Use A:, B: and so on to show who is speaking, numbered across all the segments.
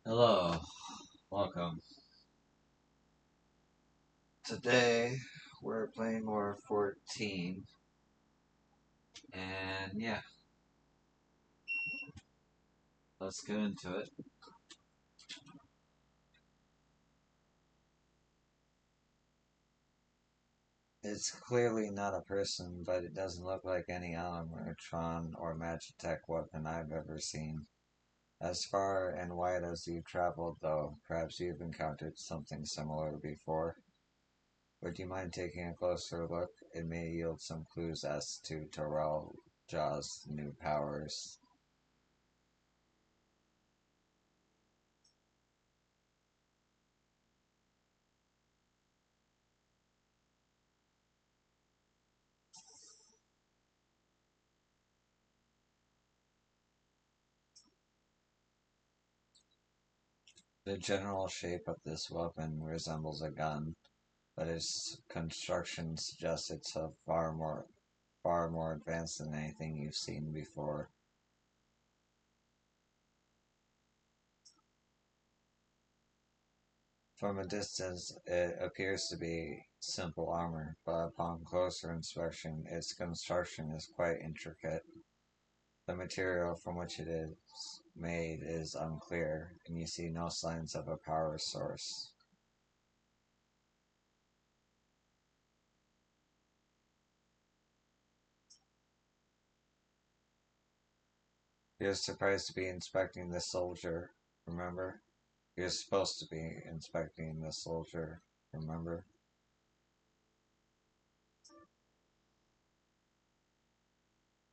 A: Hello, welcome. Today we're playing more 14, and yeah, let's get into it. It's clearly not a person, but it doesn't look like any animatron or Magitech weapon I've ever seen. As far and wide as you've traveled, though, perhaps you've encountered something similar before. Would you mind taking a closer look? It may yield some clues as to Torel Jaw's new powers. The general shape of this weapon resembles a gun, but its construction suggests it's far more advanced than anything you've seen before. From a distance, it appears to be simple armor, but upon closer inspection, its construction is quite intricate. The material from which it is made is unclear, and you see no signs of a power source. You're surprised to be inspecting the soldier, remember? You're supposed to be inspecting the soldier, remember?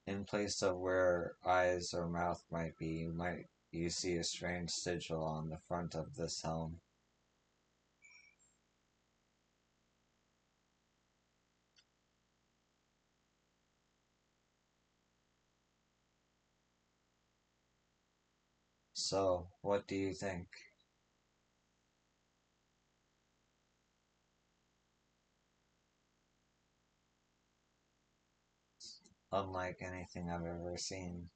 A: In place of where eyes or mouth might be, you see a strange sigil on the front of this helm. So, what do you think? Unlike anything I've ever seen.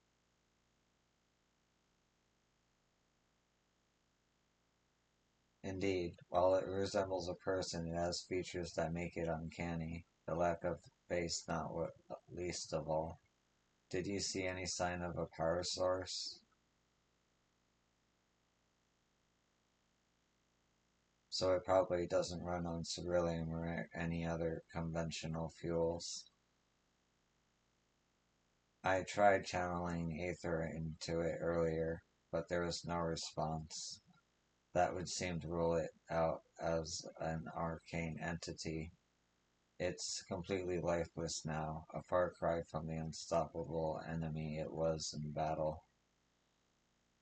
A: Indeed, while it resembles a person, it has features that make it uncanny. The lack of face not what least of all. Did you see any sign of a power source? So it probably doesn't run on ceruleum or any other conventional fuels. I tried channeling ether into it earlier, but there was no response. That would seem to rule it out as an arcane entity. It's completely lifeless now, a far cry from the unstoppable enemy it was in battle.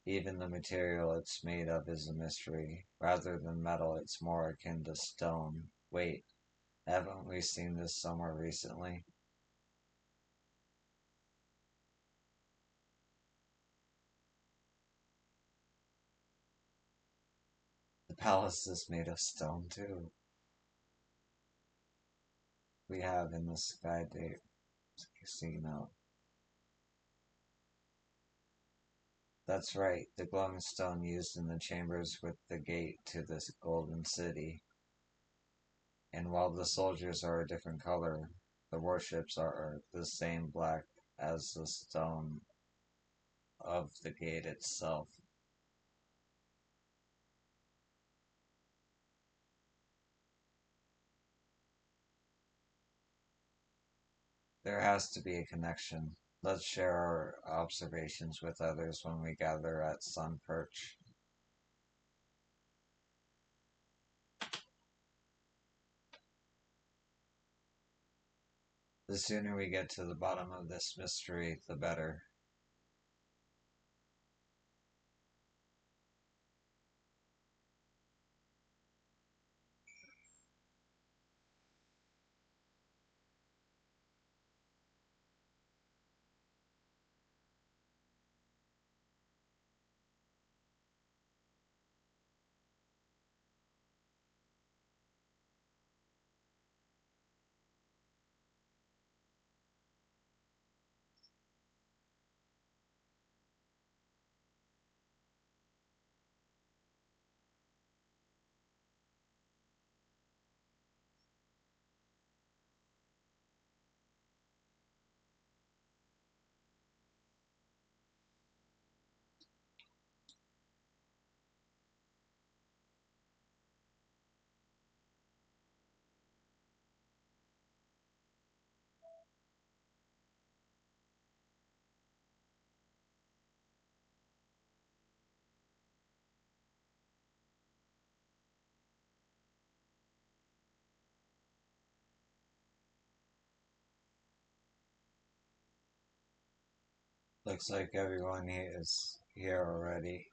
A: Even the material it's made of is a mystery. Rather than metal, it's more akin to stone. Wait, haven't we seen this somewhere recently? The palace is made of stone too. We have in the Skydate casino. That's right, the glowing stone used in the chambers with the gate to this golden city. And while the soldiers are a different color, the warships are the same black as the stone of the gate itself. There has to be a connection. Let's share our observations with others when we gather at Sun Perch. The sooner we get to the bottom of this mystery, the better. Looks like everyone here is here already.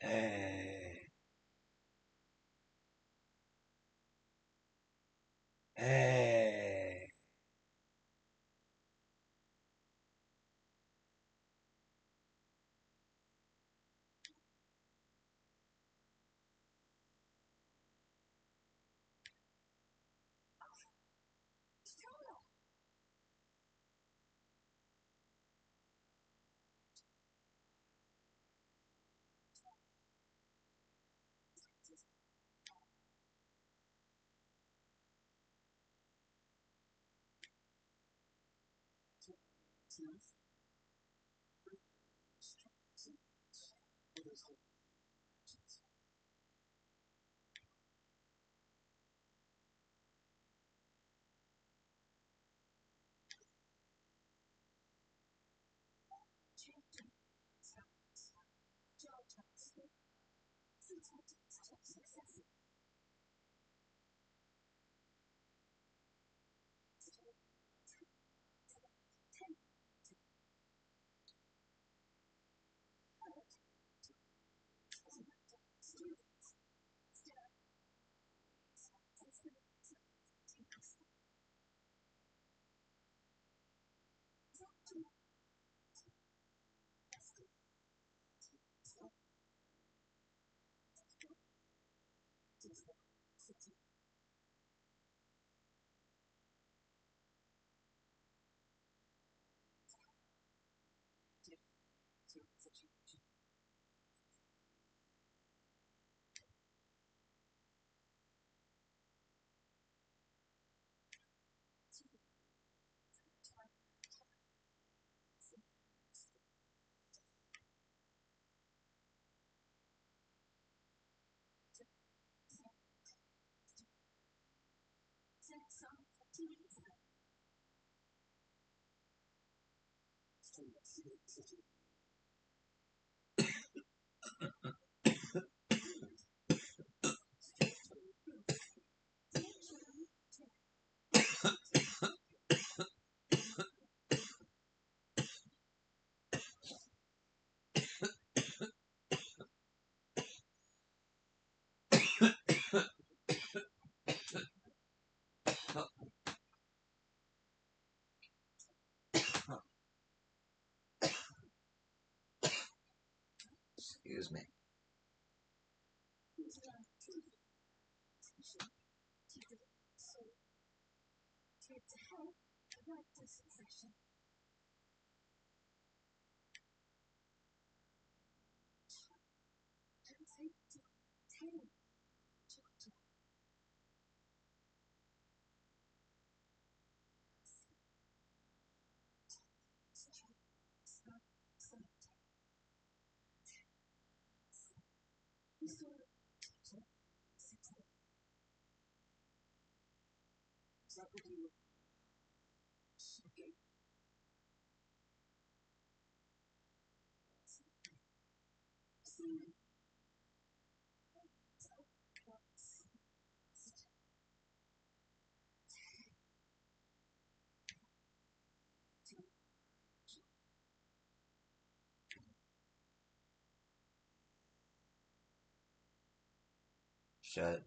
A: Hey, hey. Excuse me. Shut.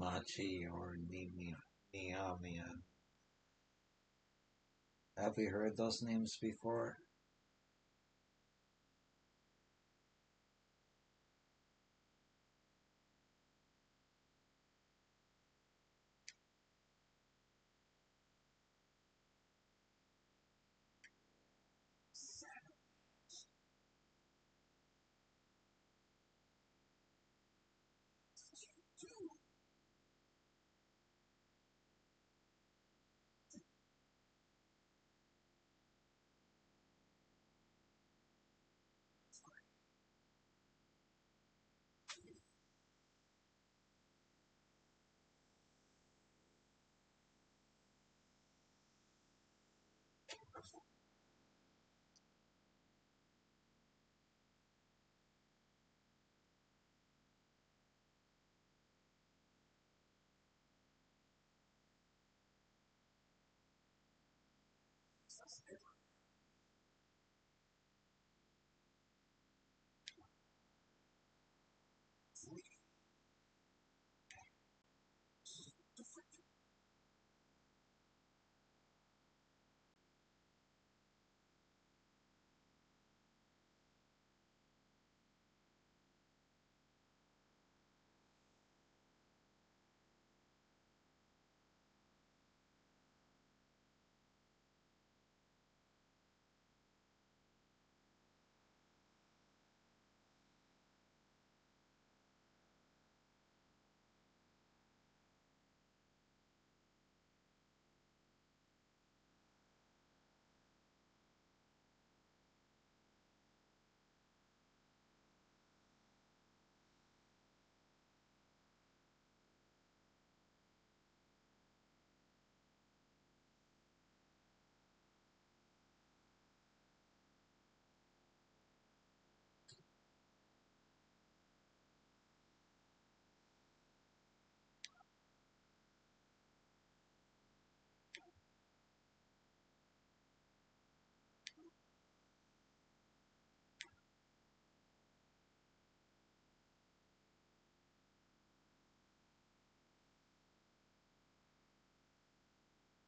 A: Machi or Niamian. Have we heard those names before?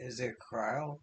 A: Is it cryo?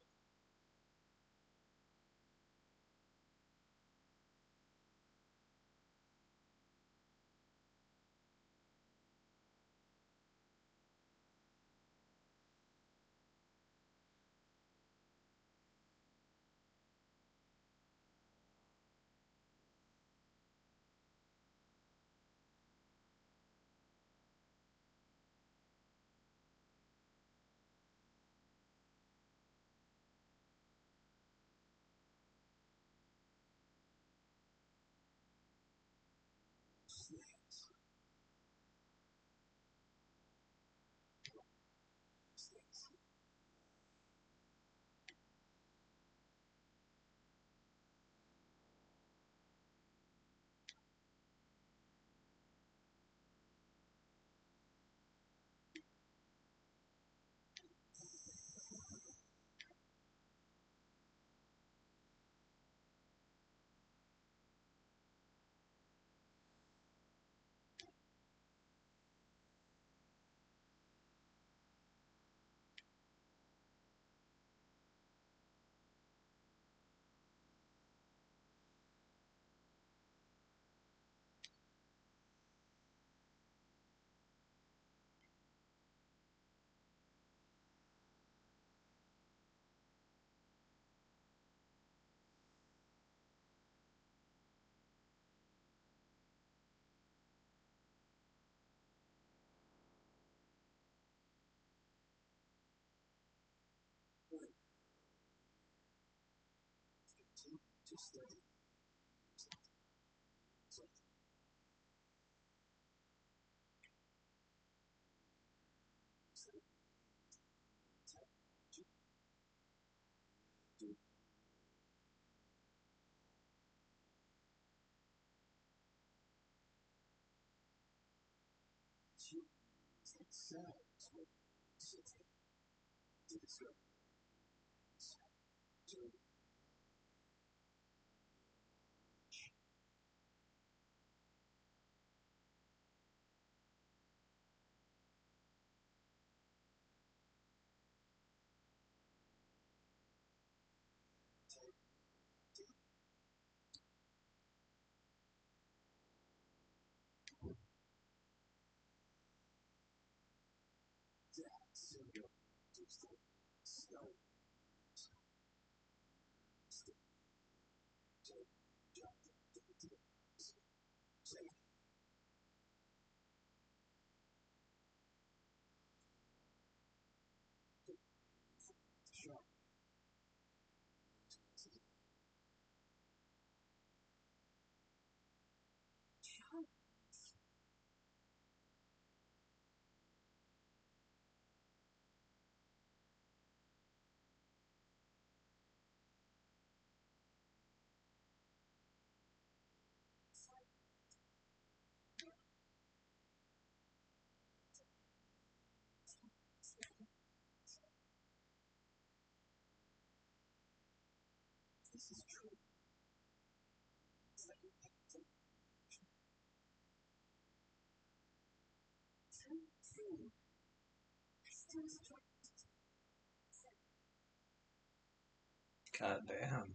A: God damn.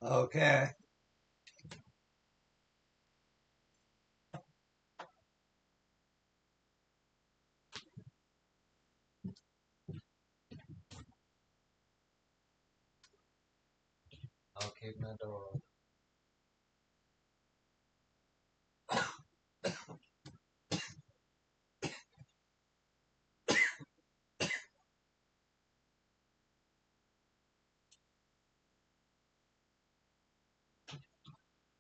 A: Okay. I'll keep my door open.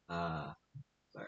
A: Ah, sorry.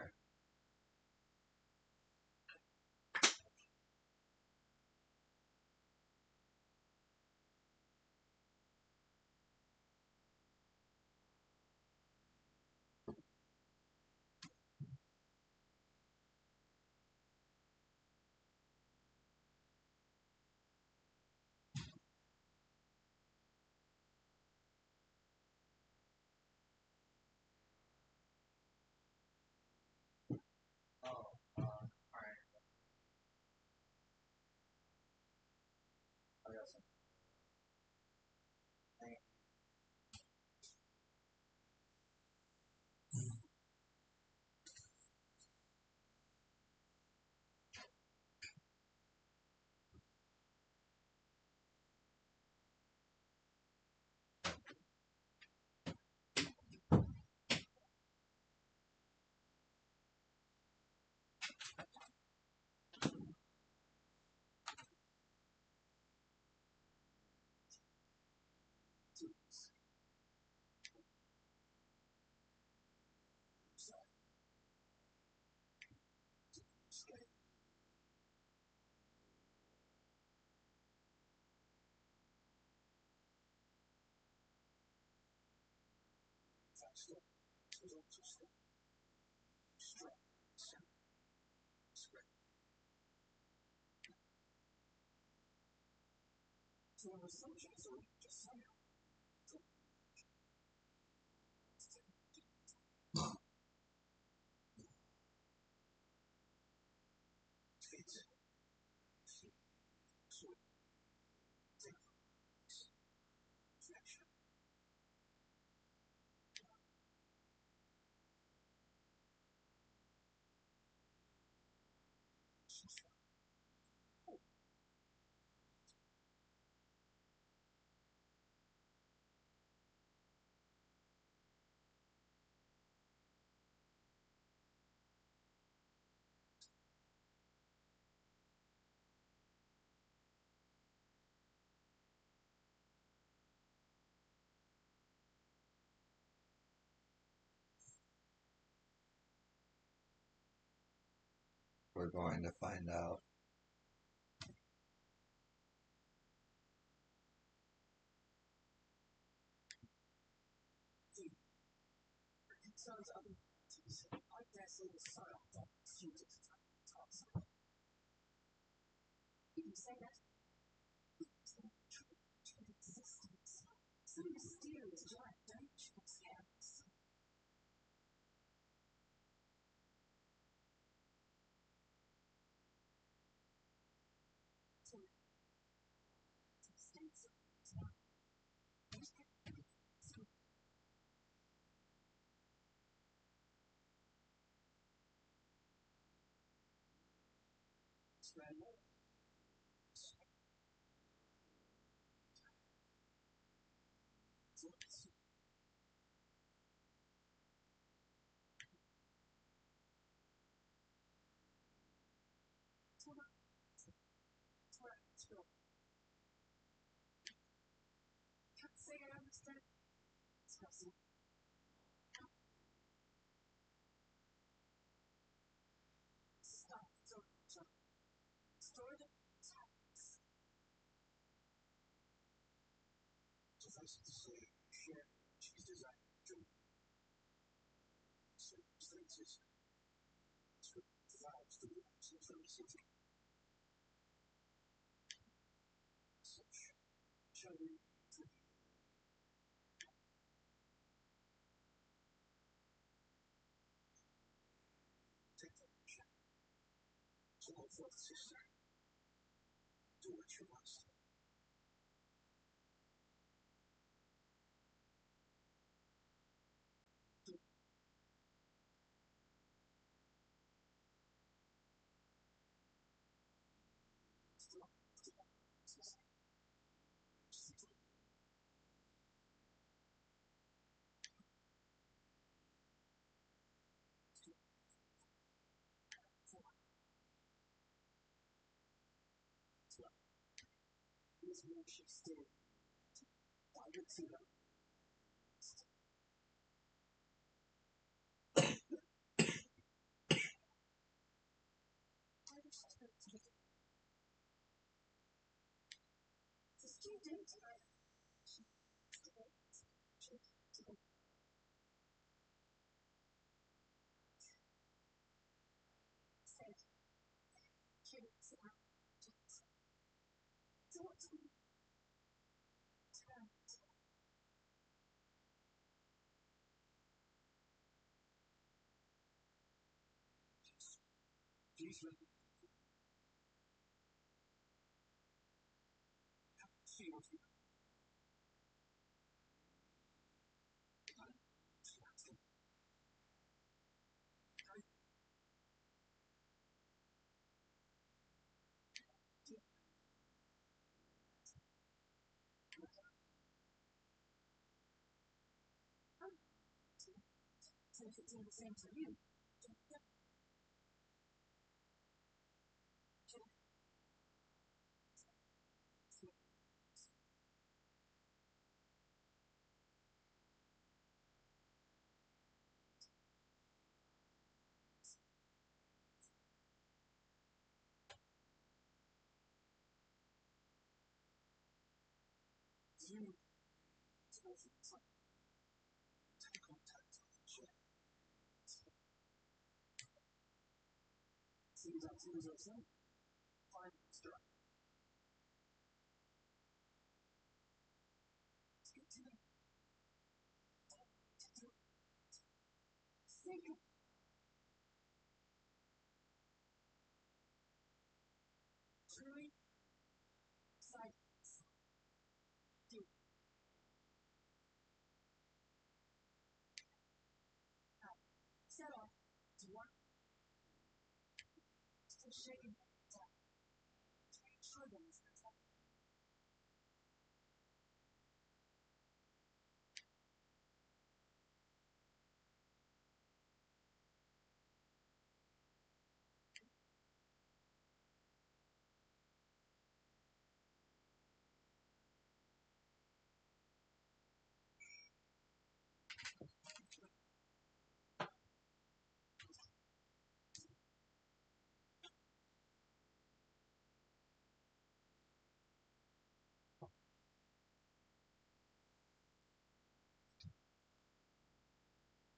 A: We're going to find out.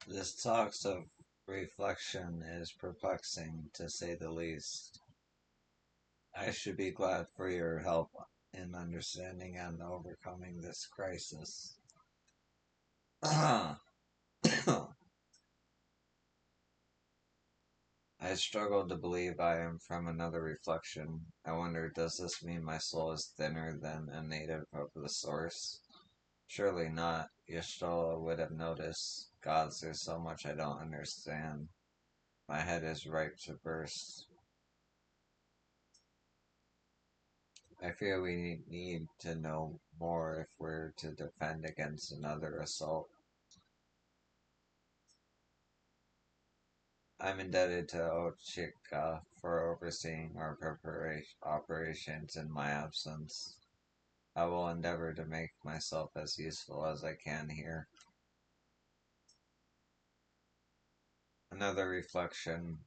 A: This talks of reflection is perplexing, to say the least. I should be glad for your help in understanding and overcoming this crisis. I struggle to believe I am from another reflection. I wonder, does this mean my soul is thinner than a native of the source? Surely not. Yashtola would have noticed. Gods, there's so much I don't understand. My head is ripe to burst. I fear we need to know more if we're to defend against another assault. I'm indebted to Ochika for overseeing our preparation operations in my absence. I will endeavor to make myself as useful as I can here. Another reflection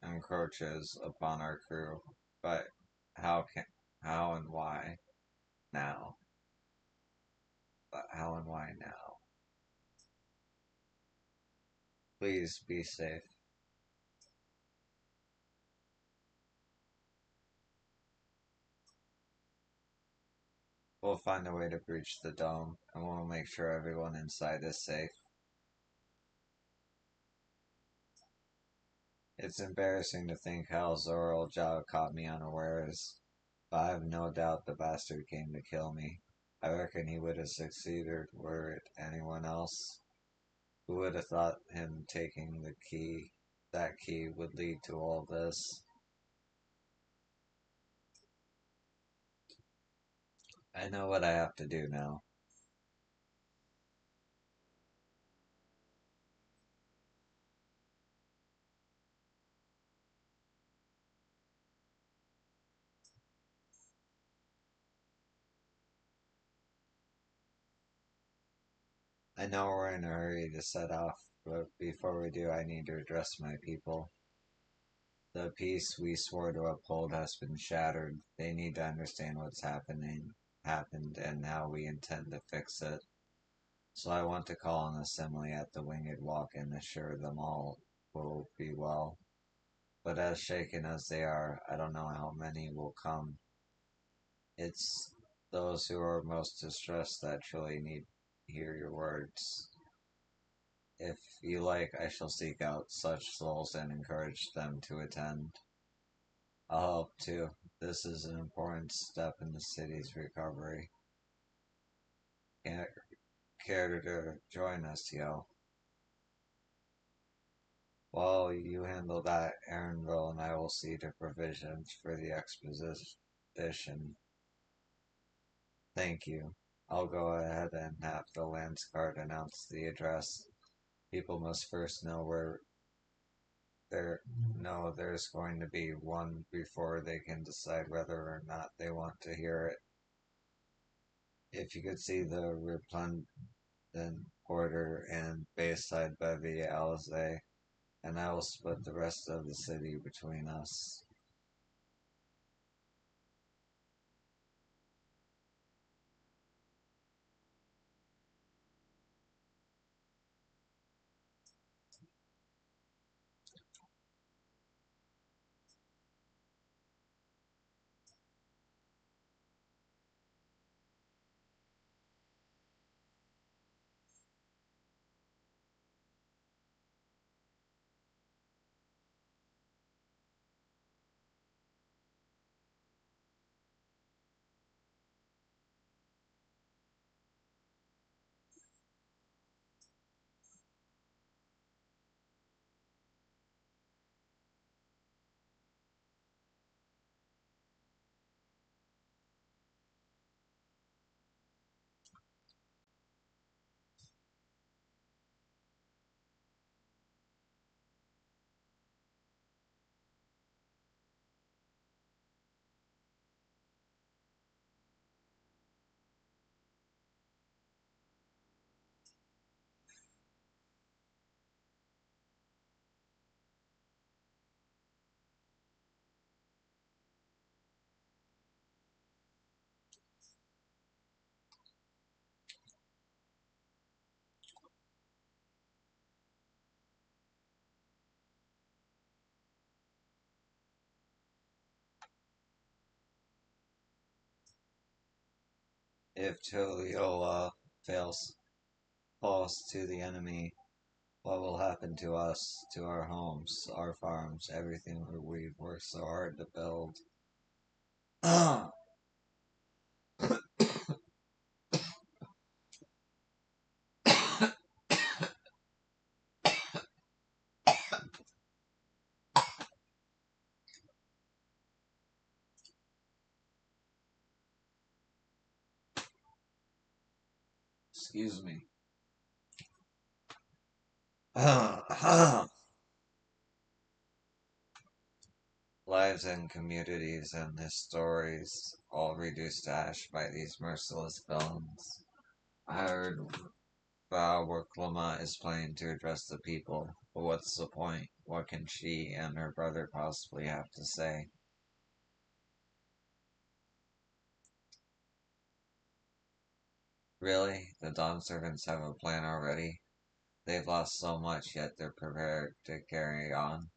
A: encroaches upon our crew, but how and why now? But how and why now? Please be safe. We'll find a way to breach the dome, and we'll make sure everyone inside is safe. It's embarrassing to think how Zoral Jow caught me unawares. but I have no doubt the bastard came to kill me. I reckon he would have succeeded were it anyone else. Who would have thought him taking that key would lead to all this? I know what I have to do now. I know we're in a hurry to set off, but before we do, I need to address my people. The peace we swore to uphold has been shattered. They need to understand happened, and how we intend to fix it. So I want to call an assembly at the Winged Walk and assure them all will be well. But as shaken as they are, I don't know how many will come. It's those who are most distressed that truly need to hear your words. If you like, I shall seek out such souls and encourage them to attend. I'll help too. This is an important step in the city's recovery. Care to join us, Yo? While you handle that, Aaronville and I will see to provisions for the expedition. Thank you. I'll go ahead and have the Lance Guard announce the address. People must first know where there know there's going to be one before they can decide whether or not they want to hear it. If you could see the Replendent Porter and Bayside Bevy Alizé, and I will split the rest of the city between us. If Toliola fails falls to the enemy, what will happen to us, to our homes, our farms, everything we've worked so hard to build? Excuse me. Lives and communities and his stories all reduced to ash by these merciless villains. I heard Waklama is planning to address the people, but what's the point? What can she and her brother possibly have to say? Really? The Dawn servants have a plan already? They've lost so much, yet they're prepared to carry on,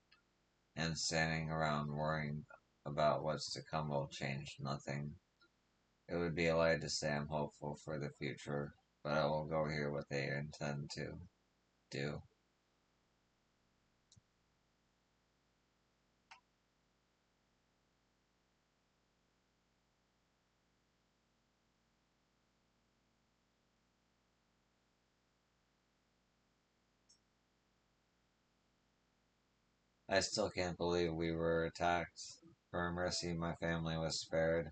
A: and standing around worrying about what's to come will change nothing. It would be a lie to say I'm hopeful for the future, but I will go hear what they intend to do. I still can't believe we were attacked. For a mercy, my family was spared.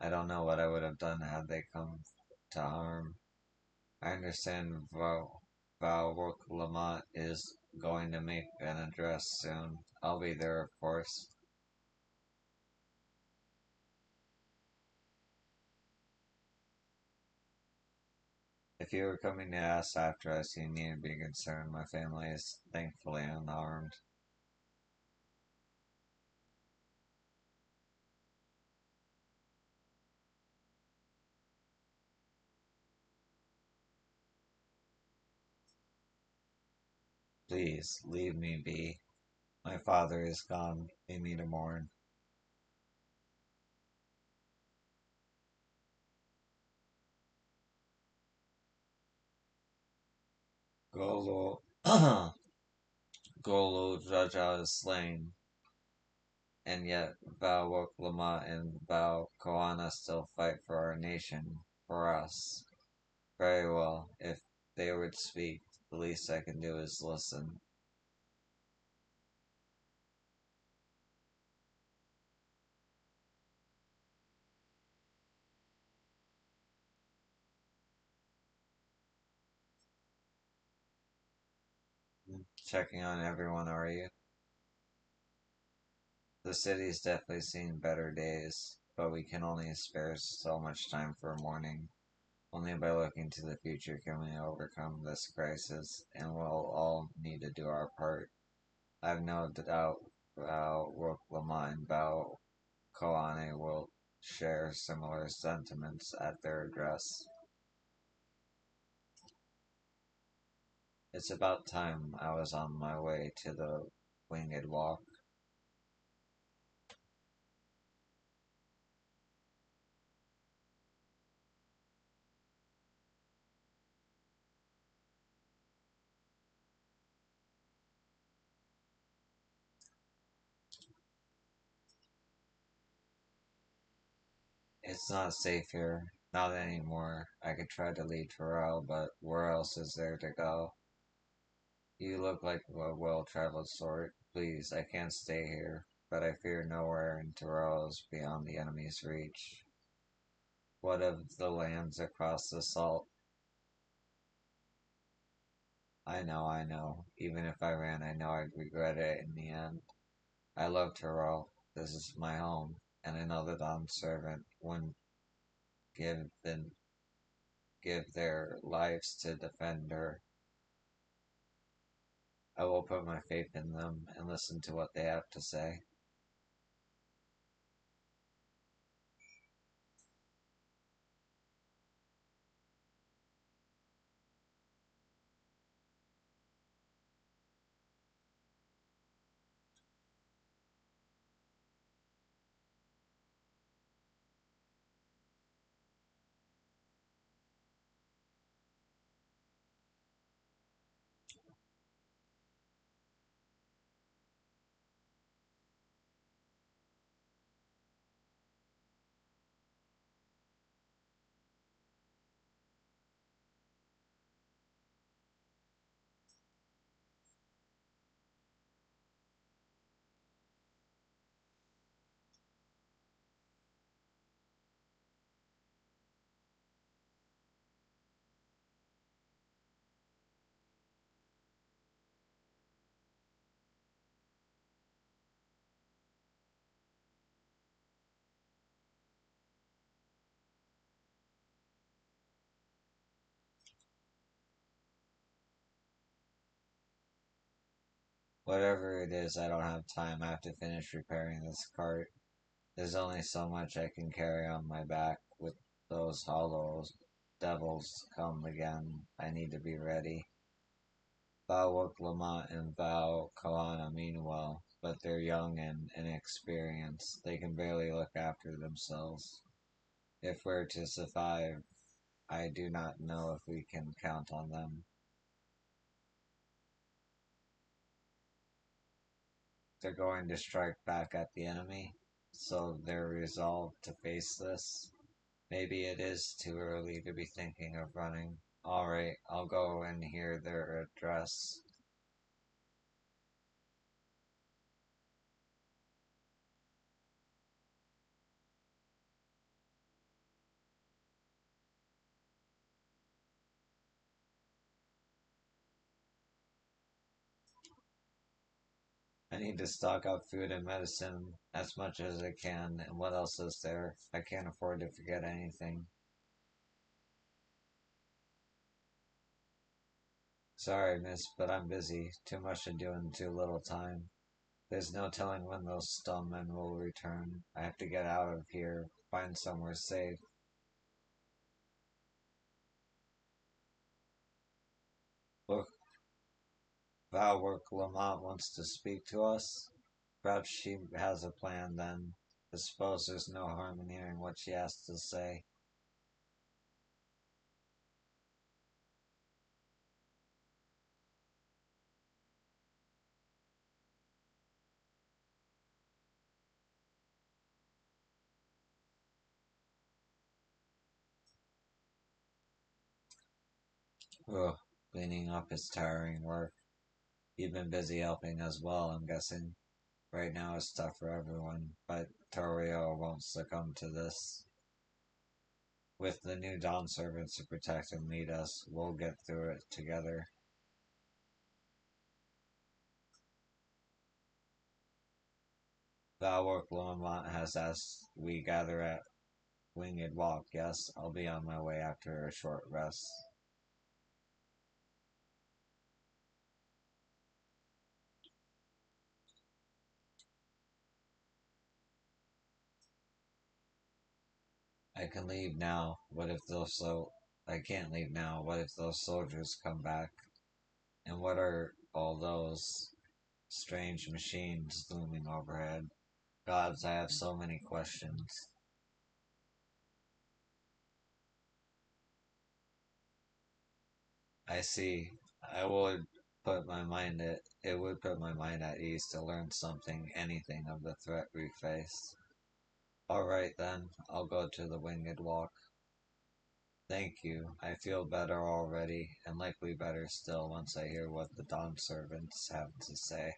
A: I don't know what I would have done had they come to harm. I understand Val Lamont is going to make an address soon. I'll be there, of course. If you were coming to ask after us, you needn't be concerned. My family is thankfully unarmed. Please, leave me be. My father is gone. Leave me to mourn. Golo, Golo Jaja is slain, and yet Val Lama and Val Koana still fight for our nation, for us. Very well, if they would speak, the least I can do is listen. Checking on everyone, are you? The city's definitely seen better days, but we can only spare so much time for mourning. Only by looking to the future can we overcome this crisis, and we'll all need to do our part. I've no doubt Bao Ruklama and Bao Koane will share similar sentiments at their address. It's about time I was on my way to the winged walk. It's not safe here. Not anymore. I could try to lead Terrell, but where else is there to go? You look like a well-traveled sort. Please, I can't stay here, but I fear nowhere in Terrell is beyond the enemy's reach. What of the lands across the salt? I know. Even if I ran, I know I'd regret it in the end. I love Terrell. This is my home, and I know the Dawn servant wouldn't give the, give their lives to defend her. I will put my faith in them and listen to what they have to say. Whatever it is, I don't have time. I have to finish repairing this cart. There's only so much I can carry on my back with those hollows. Devils come again. I need to be ready. Val Lamont and Val Kalana mean well, but they're young and inexperienced. They can barely look after themselves. If we're to survive, I do not know if we can count on them. They're going to strike back at the enemy, so they're resolved to face this. Maybe it is too early to be thinking of running. Alright, I'll go and hear their address. need to stock up food and medicine as much as I can, and what else is there? I can't afford to forget anything. Sorry, miss, but I'm busy. Too much to do in too little time. There's no telling when those stun men will return. I have to get out of here, find somewhere safe. Look, Valwork Lamont wants to speak to us. Perhaps she has a plan then. I suppose there's no harm in hearing what she has to say. Ugh, cleaning up is tiring work. You've been busy helping as well, I'm guessing. Right now it's tough for everyone, but Torio won't succumb to this. With the new Dawn servants to protect and lead us, we'll get through it together. Valwork Lomont has asked we gather at Winged Walk. Yes, I'll be on my way after a short rest. I can leave now. What if those so I can't leave now. What if those soldiers come back? And what are all those strange machines looming overhead? Gods, I have so many questions. I see. I would it would put my mind at ease to learn something, anything of the threat we face. Alright then, I'll go to the Winged Walk. Thank you. I feel better already, and likely better still once I hear what the Dawn servants have to say.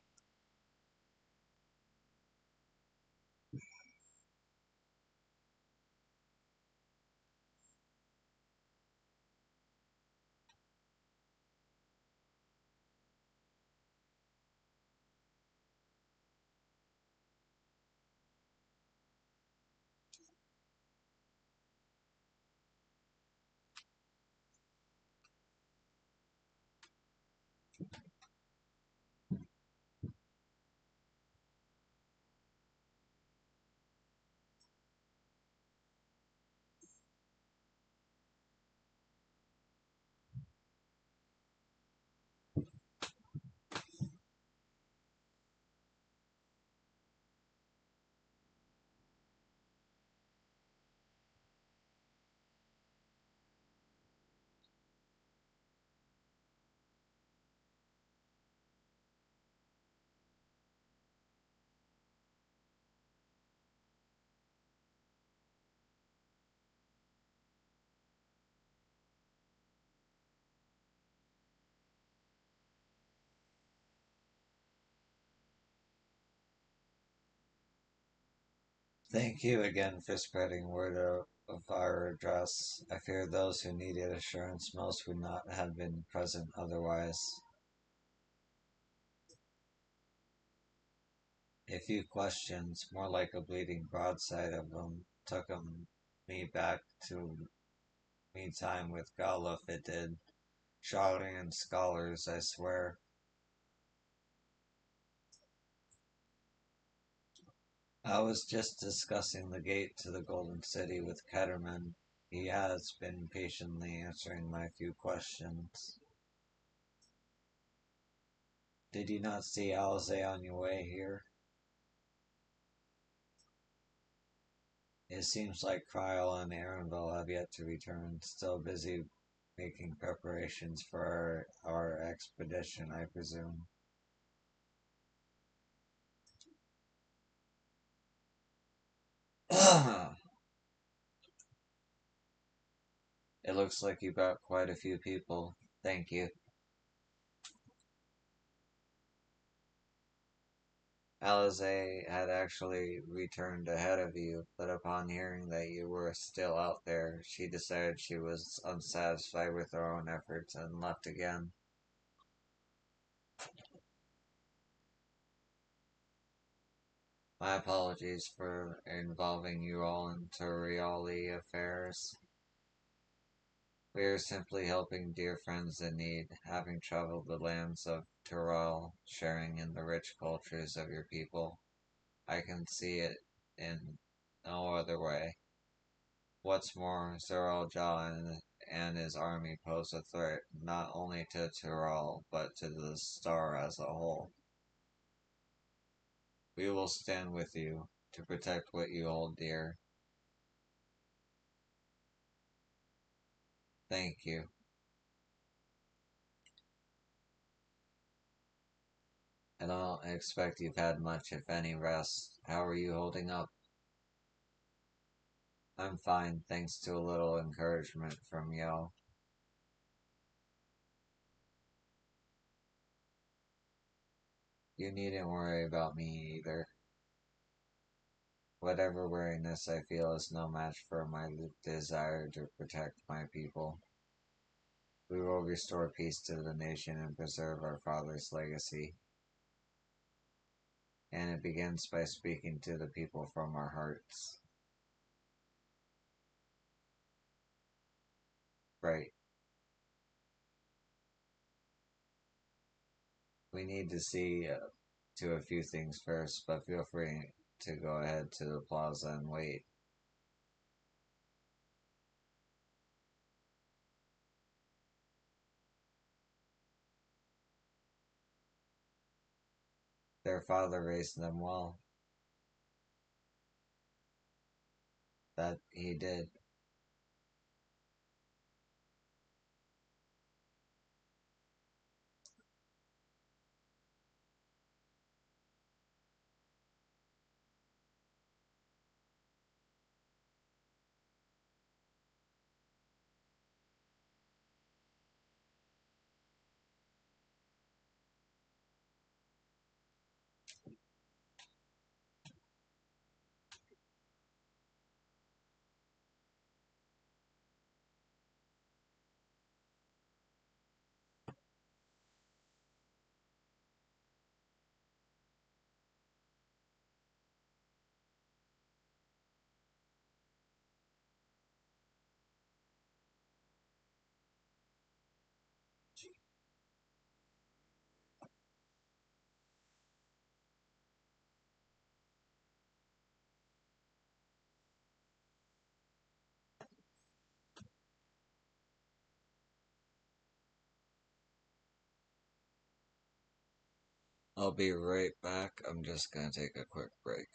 A: Thank you again for spreading word of our address. I fear those who needed assurance most would not have been present otherwise. A few questions, more like a bleeding broadside of them, me back to me time with Galuf it did. Charlatan scholars, I swear. I was just discussing the gate to the Golden City with Ketterman. He has been patiently answering my few questions. Did you not see Alize on your way here? It seems like Kryl and Arenville have yet to return, still busy making preparations for our expedition, I presume. It looks like you brought quite a few people. Thank you. Alize had actually returned ahead of you, but upon hearing that you were still out there, she decided she was unsatisfied with her own efforts and left again. My apologies for involving you all into Rioli affairs. We are simply helping dear friends in need, having traveled the lands of Tyrol, sharing in the rich cultures of your people. I can see it in no other way. What's more, Zeralja and his army pose a threat not only to Tyrol, but to the star as a whole. We will stand with you to protect what you hold dear. Thank you. I don't expect you've had much, if any, rest. How are you holding up? I'm fine, thanks to a little encouragement from Yo. You needn't worry about me either. Whatever weariness I feel is no match for my desire to protect my people. We will restore peace to the nation and preserve our father's legacy. And it begins by speaking to the people from our hearts. Right. We need to see to a few things first, but feel free to go ahead to the plaza and wait. Their father raised them well. That he did. I'll be right back. I'm just gonna take a quick break.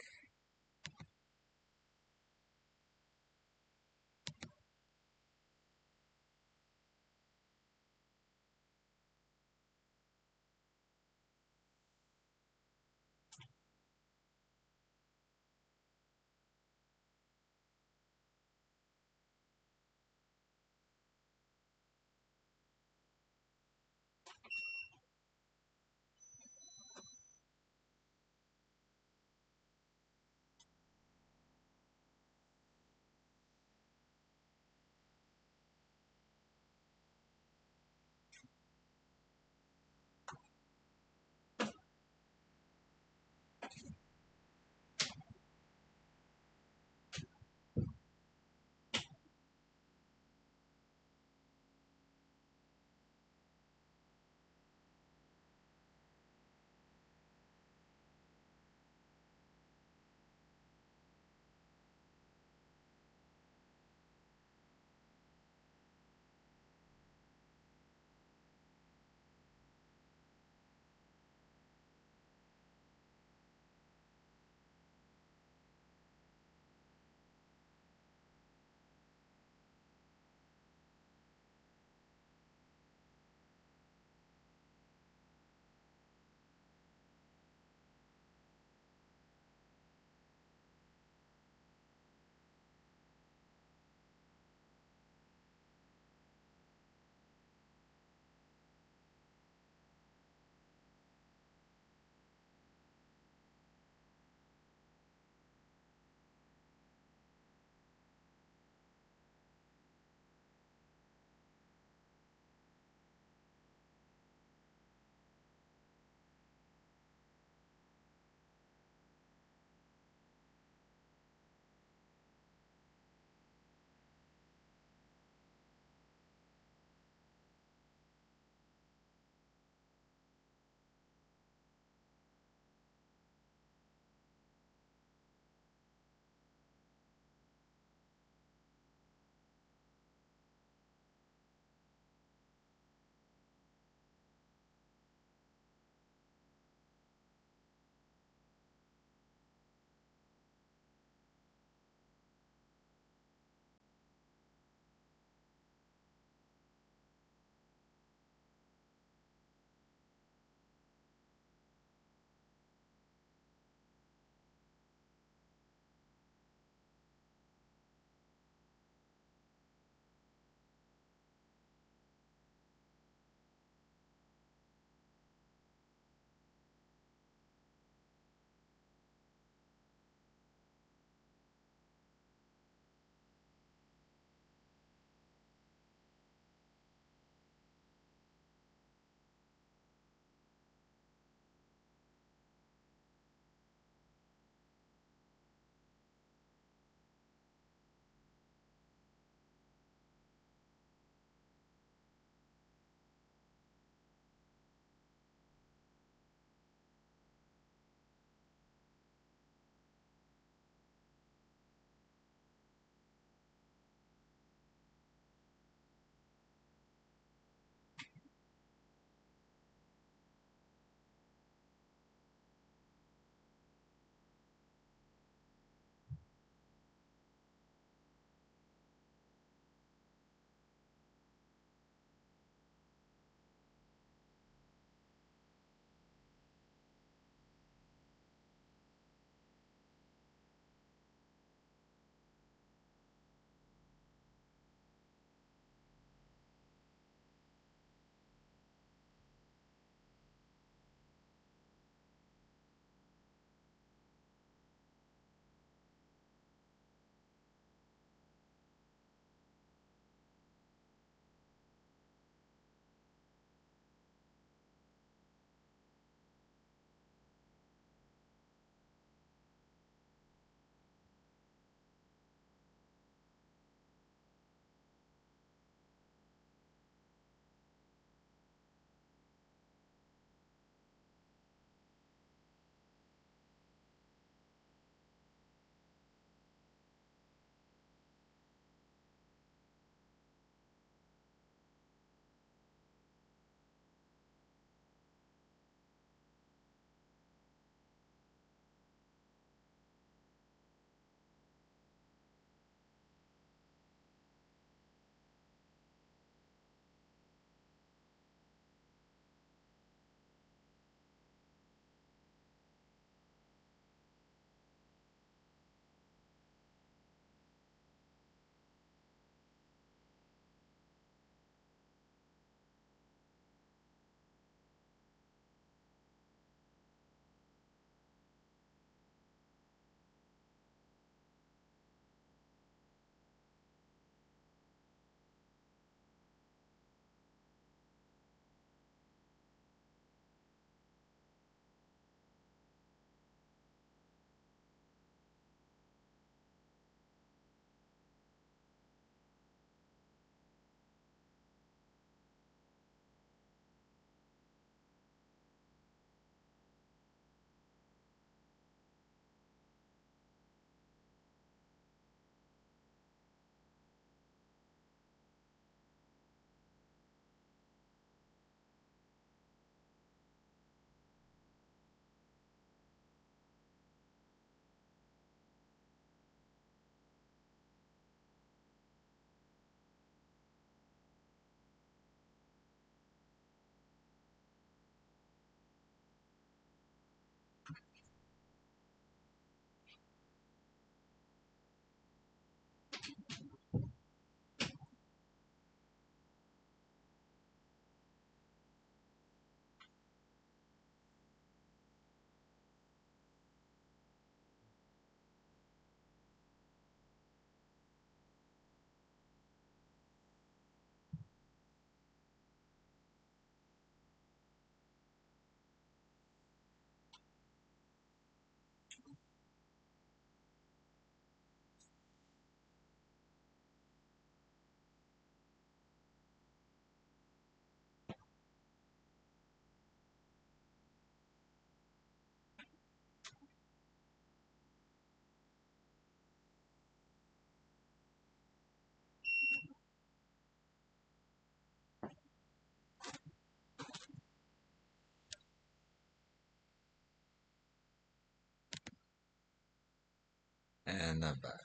A: turn that back.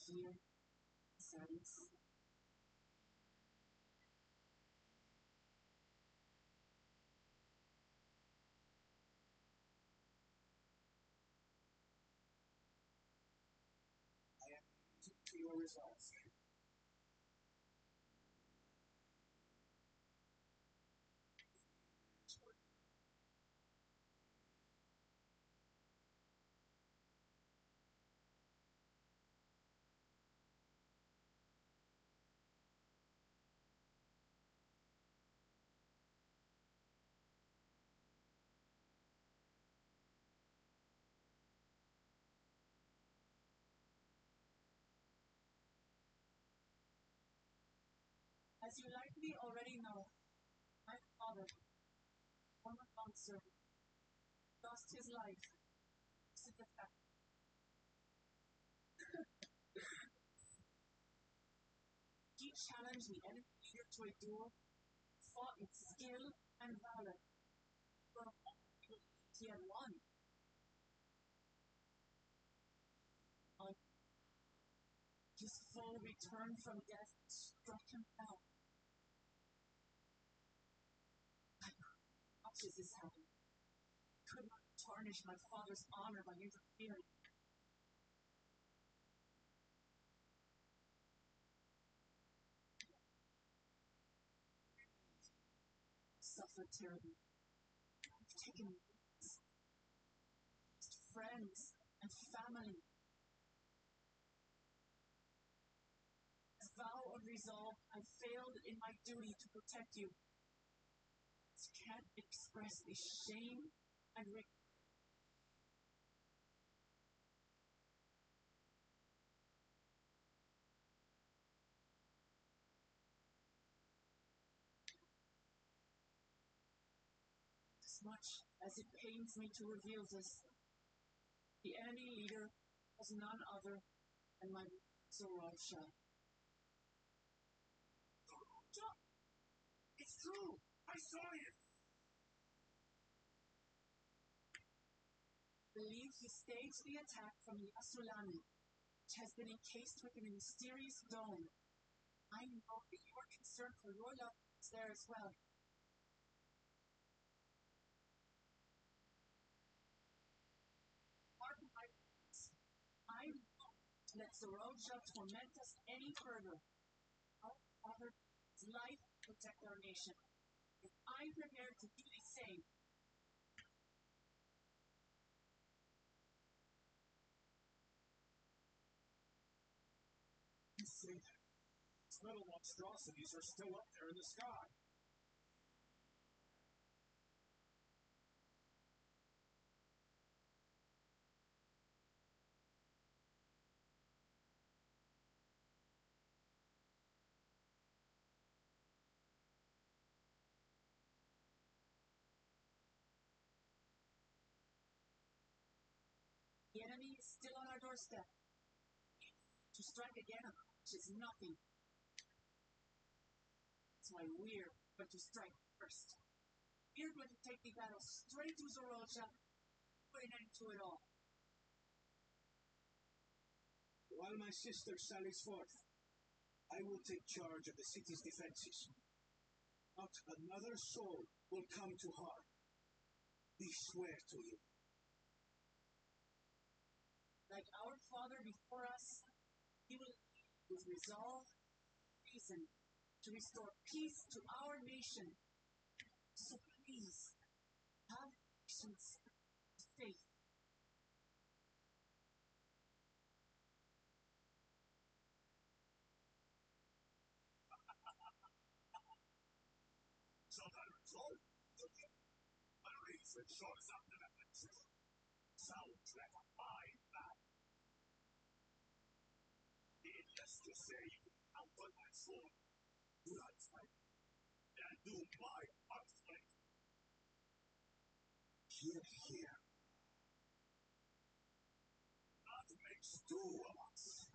B: Fear, sadness. I am to your results. As you likely already know, my father, former bouncer, lost his life. He challenged the enemy leader to a duel, fought with skill and valor. For he had won. On his full return from death struck him down. How does this happen? I could not tarnish my father's honor by interfering. Suffered terribly. I've taken friends and family. As vow of resolve, I failed in my duty to protect you. I can't express the shame and regret. As much as it pains me to reveal this, the enemy leader was none other than my Zorosha. Zorosha? It's true! I saw it! I believe he staged the attack from the Asulani, which has been encased within a mysterious dome. I know that your concern for your loved ones there as well. Pardon my words. I won't let Zorosha torment us any further. Our father, his life to protect our nation. And I'm prepared to do the same. You say that? These metal monstrosities are still up there in the sky. The enemy is still on our doorstep. To strike again, which is nothing. That's why we're going to strike first. We're going to take the battle straight to Zorosha, put an end to it all. While my sister sallies forth, I will take charge of the city's defenses. Not another soul will come to harm. We swear to you. Like our father before us, he will lead with resolve, reason, to restore peace to our nation. So please, have patience, faith. So that result, my reason shows up in that sounds like a fine man. Needless to say, I'll put my sword, blood fight, and do my conflict. Here. That makes two of us.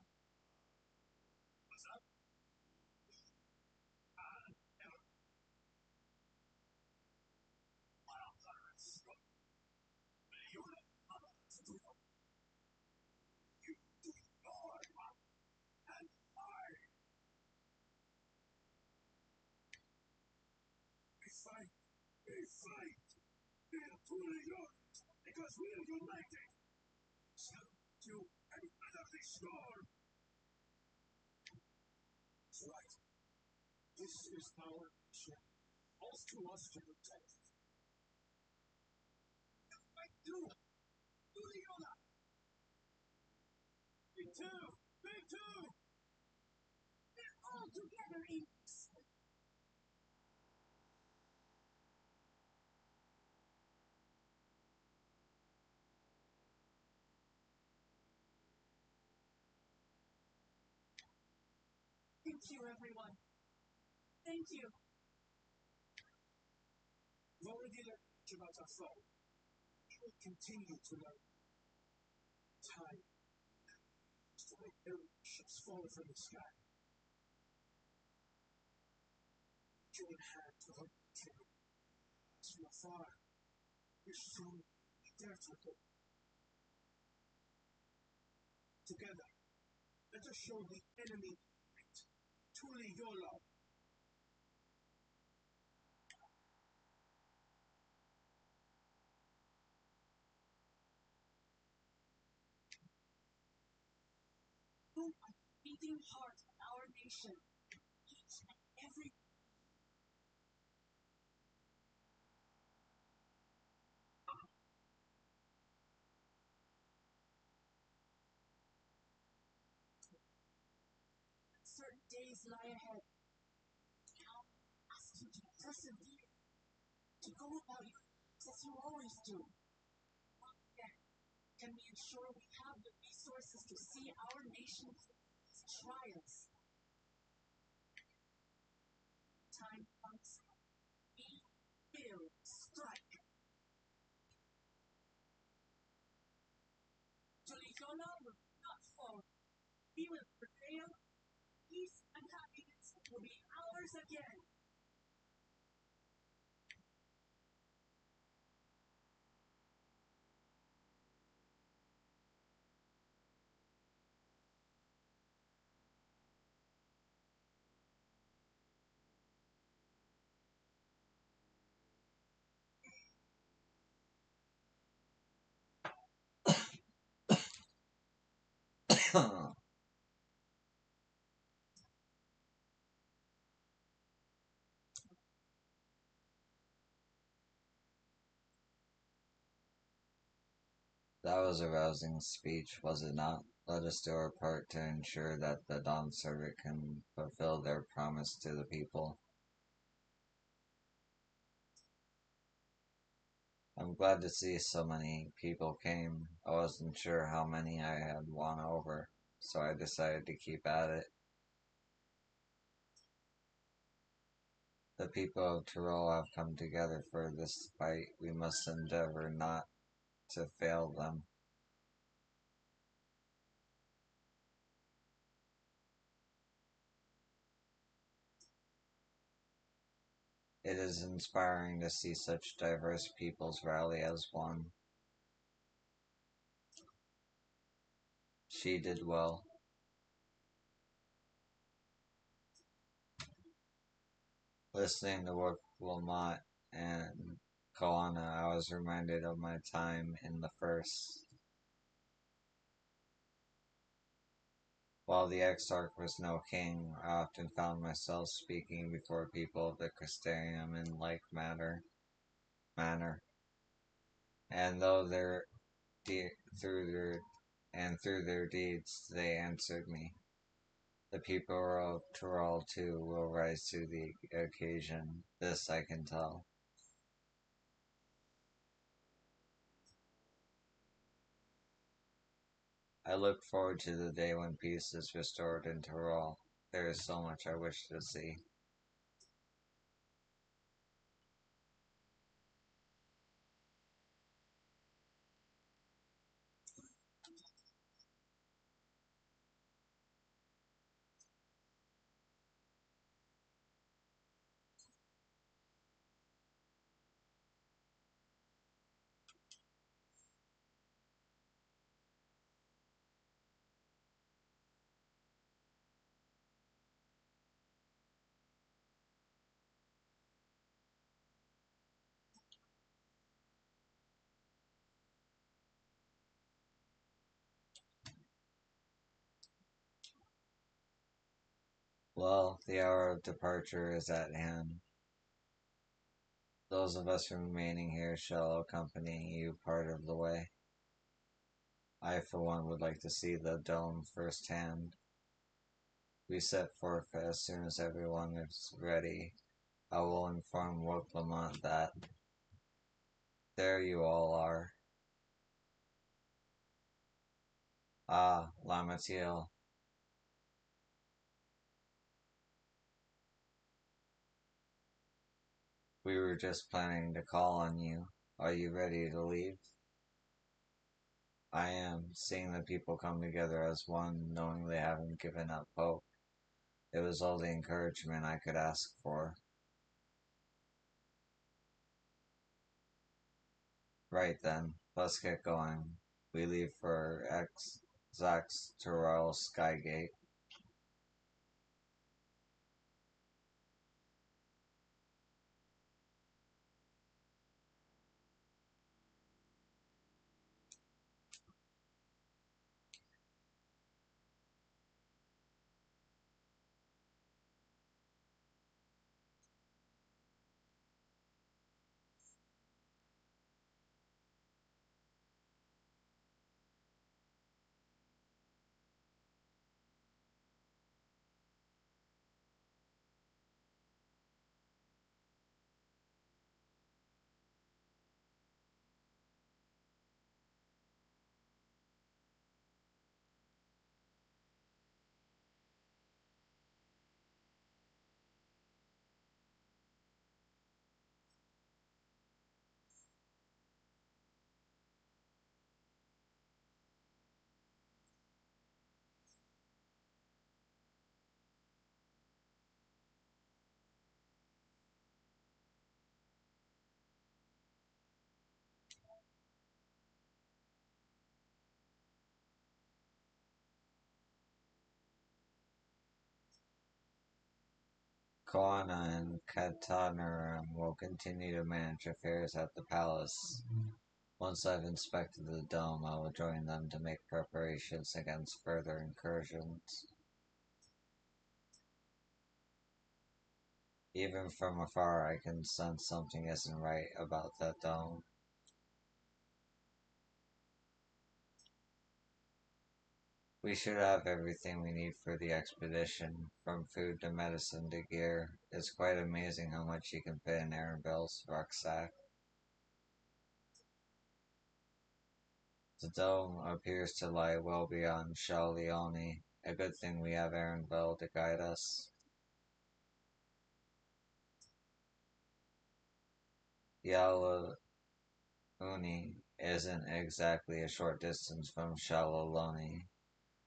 B: fight. We fight. We are truly yours because we are united. So you and weather the storm. That's right. This is our mission. All to us to protect. Fight through. Through the Yola. Big two. Big two. We're all together in this. Thank you, everyone. Thank you. We've already learned much about our foe. We will continue to learn. Time is to make ships fall from the sky. Join hands with our king. From afar, we're strong. We dare to hope. Together, let us show the enemy might. Truly your love. You are the beating heart of our nation. Each and every certain days lie ahead. Now, ask you to persevere, to go about your lives as you always do. Then, can we ensure we have the resources to see our nation's trials? Time comes, we will strike. Toligola will not fall. We will prevail. Peace and happiness will be ours again.
A: That was a rousing speech, was it not? Let us do our part to ensure that the Dawn Circuit can fulfill their promise to the people. I'm glad to see so many people came. I wasn't sure how many I had won over, so I decided to keep at it. The people of Tyrol have come together for this fight. We must endeavor not to fail them. It is inspiring to see such diverse peoples rally as one. She did well. Listening to what Wilmot and Kalana, I was reminded of my time in the first. While the Exarch was no king, I often found myself speaking before people of the Crystarium in like manner. And though through through their deeds, they answered me. The people of Tyrol too will rise to the occasion. This I can tell. I look forward to the day when peace is restored in Tyrol. There is so much I wish to see. Well, the hour of departure is at hand. Those of us remaining here shall accompany you part of the way. I, for one, would like to see the dome firsthand. We set forth as soon as everyone is ready. I will inform Woke Lamont that there you all are. Ah, Lamatiel, we were just planning to call on you. Are you ready to leave? I am, seeing the people come together as one, knowing they haven't given up hope. It was all the encouragement I could ask for. Right then, let's get going. We leave for Zax to Royal Skygate. Koana and Katanaram will continue to manage affairs at the palace. Once I've inspected the dome, I will join them to make preparations against further incursions. Even from afar, I can sense something isn't right about that dome. We should have everything we need for the expedition, from food to medicine to gear. It's quite amazing how much you can fit in Aaron Bell's rucksack. The dome appears to lie well beyond Leone. A good thing we have Aaron Bell to guide us. Yalauni isn't exactly a short distance from Shalaloni.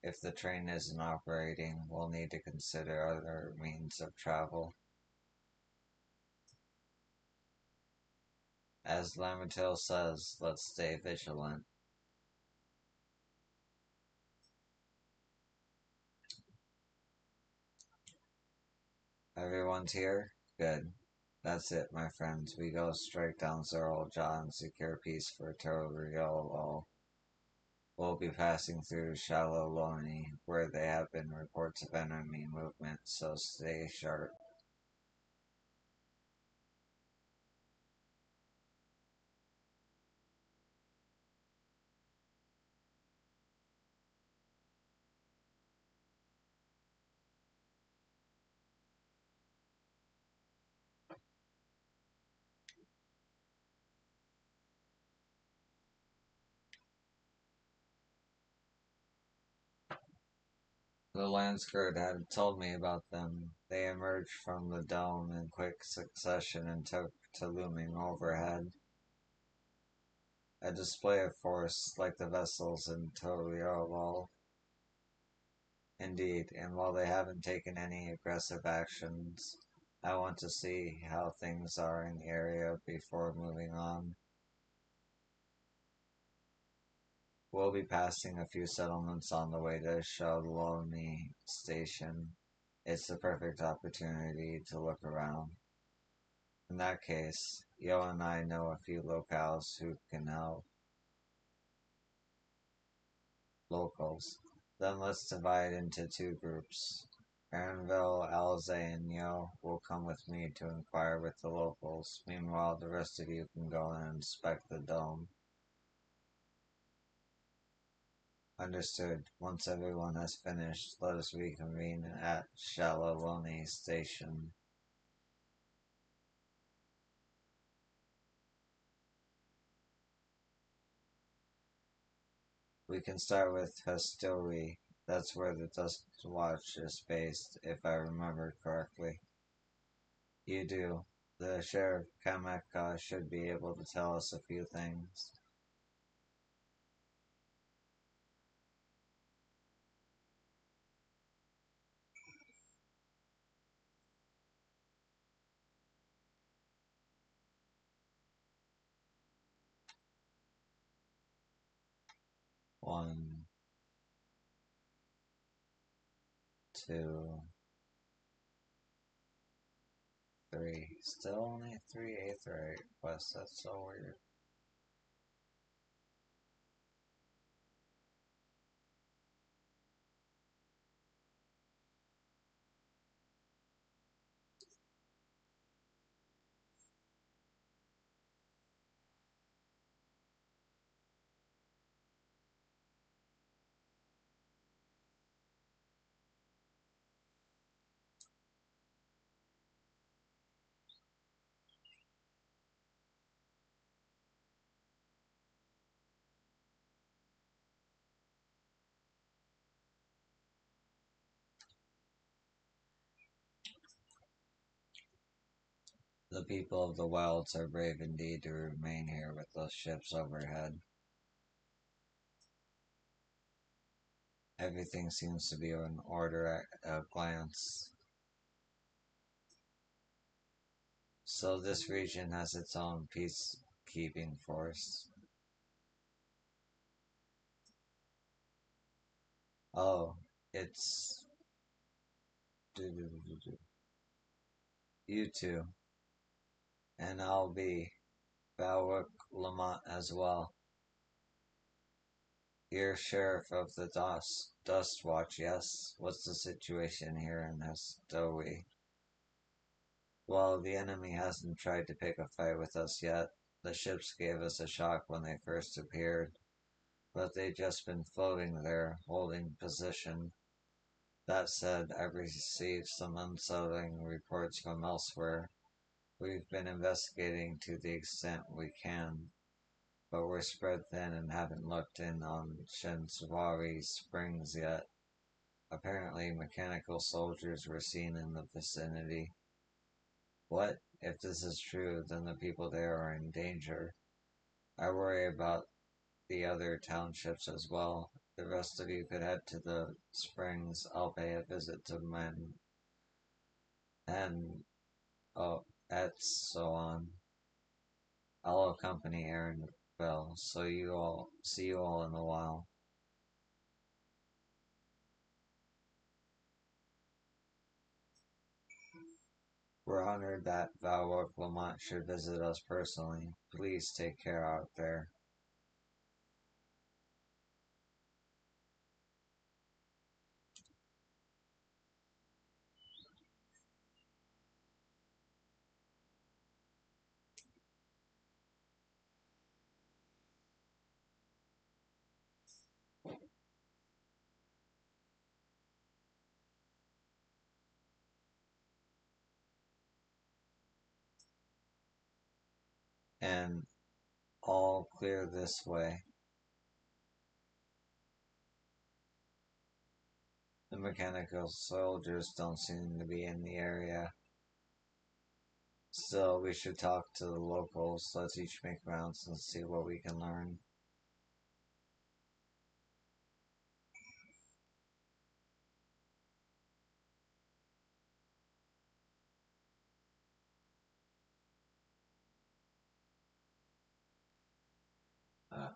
A: If the train isn't operating, we'll need to consider other means of travel. As Lamatil says, let's stay vigilant. Everyone's here? Good. That's it, my friends. We go straight down Zorl Jaw and secure peace for Toriolo. We'll be passing through Shalaloni, where there have been reports of enemy movement, so stay sharp. The Landskirt had told me about them. They emerged from the dome in quick succession and took to looming overhead. A display of force like the vessels in Toriolol. Indeed, and while they haven't taken any aggressive actions, I want to see how things are in the area before moving on. We'll be passing a few settlements on the way to Shaloni Station. It's the perfect opportunity to look around. In that case, Yo and I know a few locals who can help. Locals. Then let's divide into two groups. Aaronville, Alize, and Yo will come with me to inquire with the locals. Meanwhile, the rest of you can go and inspect the dome. Understood. Once everyone has finished, let us reconvene at Shalaloni Station. We can start with Hostelry. That's where the Dust Watch is based, if I remember correctly. You do. The Sheriff Kameka should be able to tell us a few things. One, two, three. Still only three Aetherite quests. That's so weird. The people of the wilds are brave indeed to remain here with those ships overhead. Everything seems to be in order at a glance. So this region has its own peacekeeping force. Oh, it's you two, and I'll be Balwick Lamont as well. You're sheriff of the Dust Watch, yes? What's the situation here in Estowie? Well, the enemy hasn't tried to pick a fight with us yet. The ships gave us a shock when they first appeared, but they've just been floating there, holding position. That said, I've received some unsettling reports from elsewhere. We've been investigating to the extent we can, but we're spread thin and haven't looked in on Shinsawari Springs yet. Apparently, mechanical soldiers were seen in the vicinity. What? If this is true, then the people there are in danger. I worry about the other townships as well. The rest of you could head to the springs. I'll pay a visit to men and oh, and so on. I'll accompany Aaron Bell. So you all see you all in a while. We're honored that Valor Lamont should visit us personally. Please take care out there. And all clear this way. The mechanical soldiers don't seem to be in the area. Still, we should talk to the locals. Let's each make rounds and see what we can learn. Uh,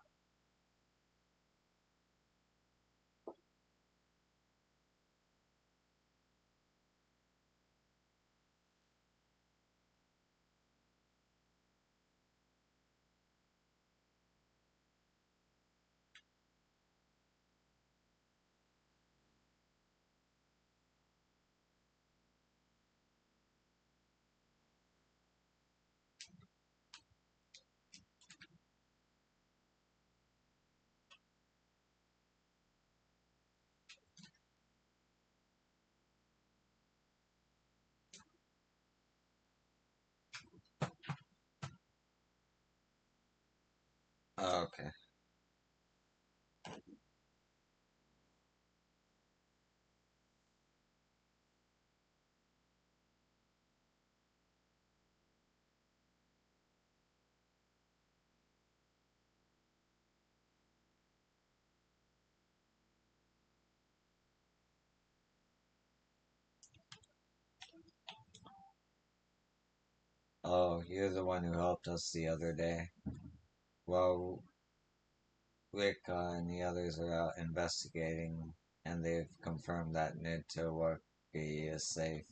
A: Okay. Oh, you're the one who helped us the other day. Well, Wicca and the others are out investigating, and they've confirmed that Nitowaki is safe.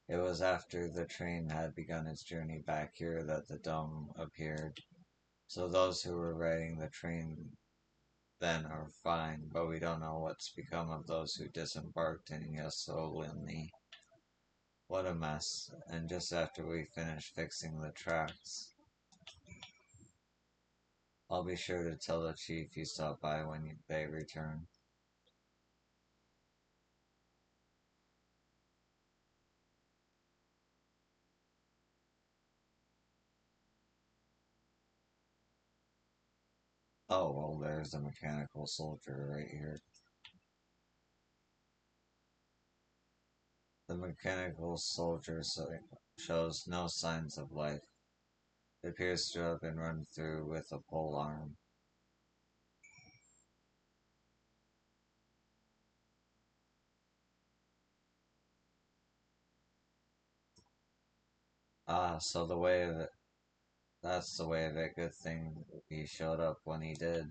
A: It was after the train had begun its journey back here that the dome appeared. So those who were riding the train then are fine, but we don't know what's become of those who disembarked in Yasolini. What a mess. And just after we finish fixing the tracks, I'll be sure to tell the chief you stopped by when they return. Oh, well, there's a mechanical soldier right here. The mechanical soldier shows no signs of life. It appears to have been run through with a pole arm. Ah, so the way of it. That's the way of it. Good thing he showed up when he did.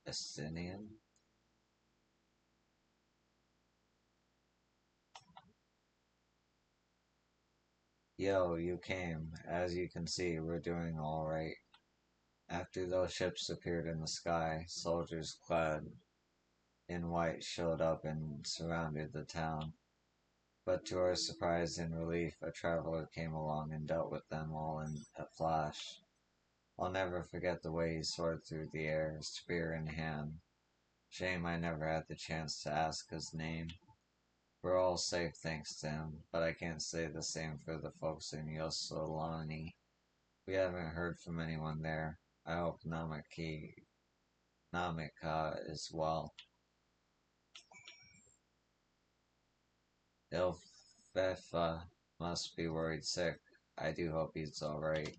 A: Estinian? Yo, you came. As you can see, we're doing alright. After those ships appeared in the sky, soldiers clad in white showed up and surrounded the town. But to our surprise and relief, a traveler came along and dealt with them all in a flash. I'll never forget the way he soared through the air, spear in hand. Shame I never had the chance to ask his name. We're all safe thanks to him, but I can't say the same for the folks in Yosolani. We haven't heard from anyone there. I hope Namika is well. Ilfefa must be worried sick. I do hope he's alright.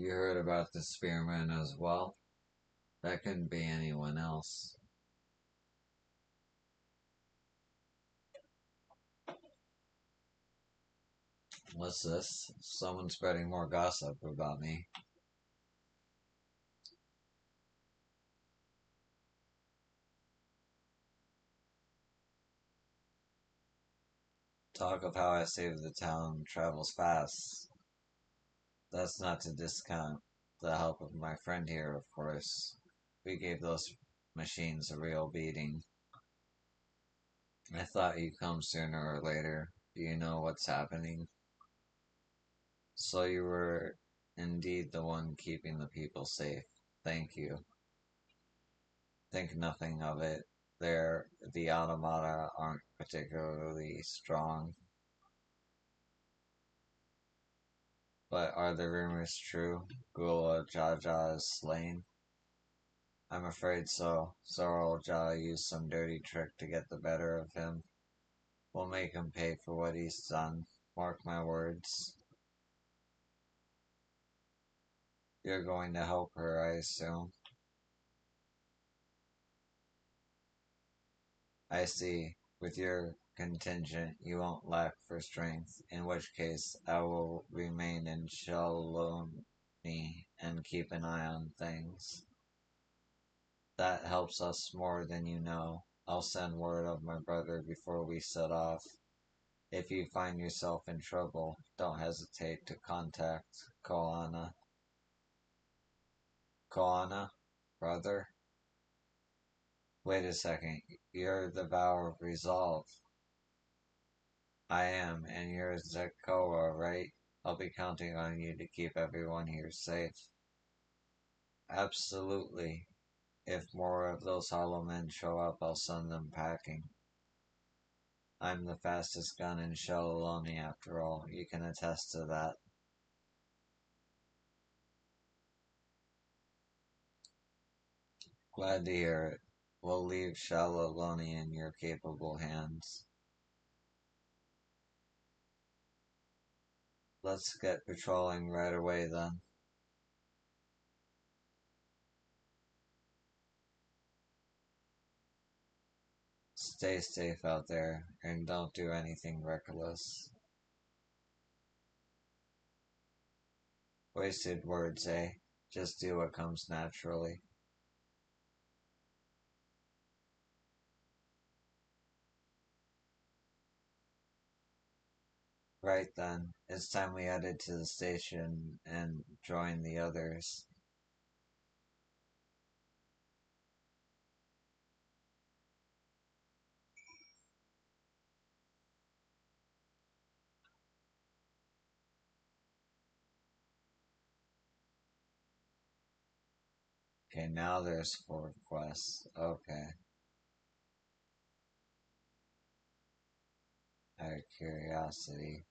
A: You heard about the spearman as well? That couldn't be anyone else. What's this? Someone spreading more gossip about me. Talk of how I saved the town travels fast. That's not to discount the help of my friend here, of course. We gave those machines a real beating. I thought you'd come sooner or later. Do you know what's happening? So you were indeed the one keeping the people safe. Thank you. Think nothing of it. The automata aren't particularly strong. But are the rumors true? Gula Jaja is slain? I'm afraid so. Sorrel Jaw used some dirty trick to get the better of him. We'll make him pay for what he's done. Mark my words. You're going to help her, I assume. I see. With your contingent, you won't lack for strength, in which case I will remain in Shaloni and keep an eye on things. That helps us more than you know. I'll send word of my brother before we set off. If you find yourself in trouble, don't hesitate to contact Koana. Koana? Brother? Wait a second. You're the vow of resolve. I am, and you're Zekoa, right? I'll be counting on you to keep everyone here safe. Absolutely. If more of those hollow men show up, I'll send them packing. I'm the fastest gun in Shaloloni after all. You can attest to that. Glad to hear it. We'll leave Shaloloni in your capable hands. Let's get patrolling right away then. Stay safe out there, and don't do anything reckless. Wasted words, eh? Just do what comes naturally. Right then, it's time we headed to the station and join the others. Okay, now there's 4 quests. Okay, out of curiosity.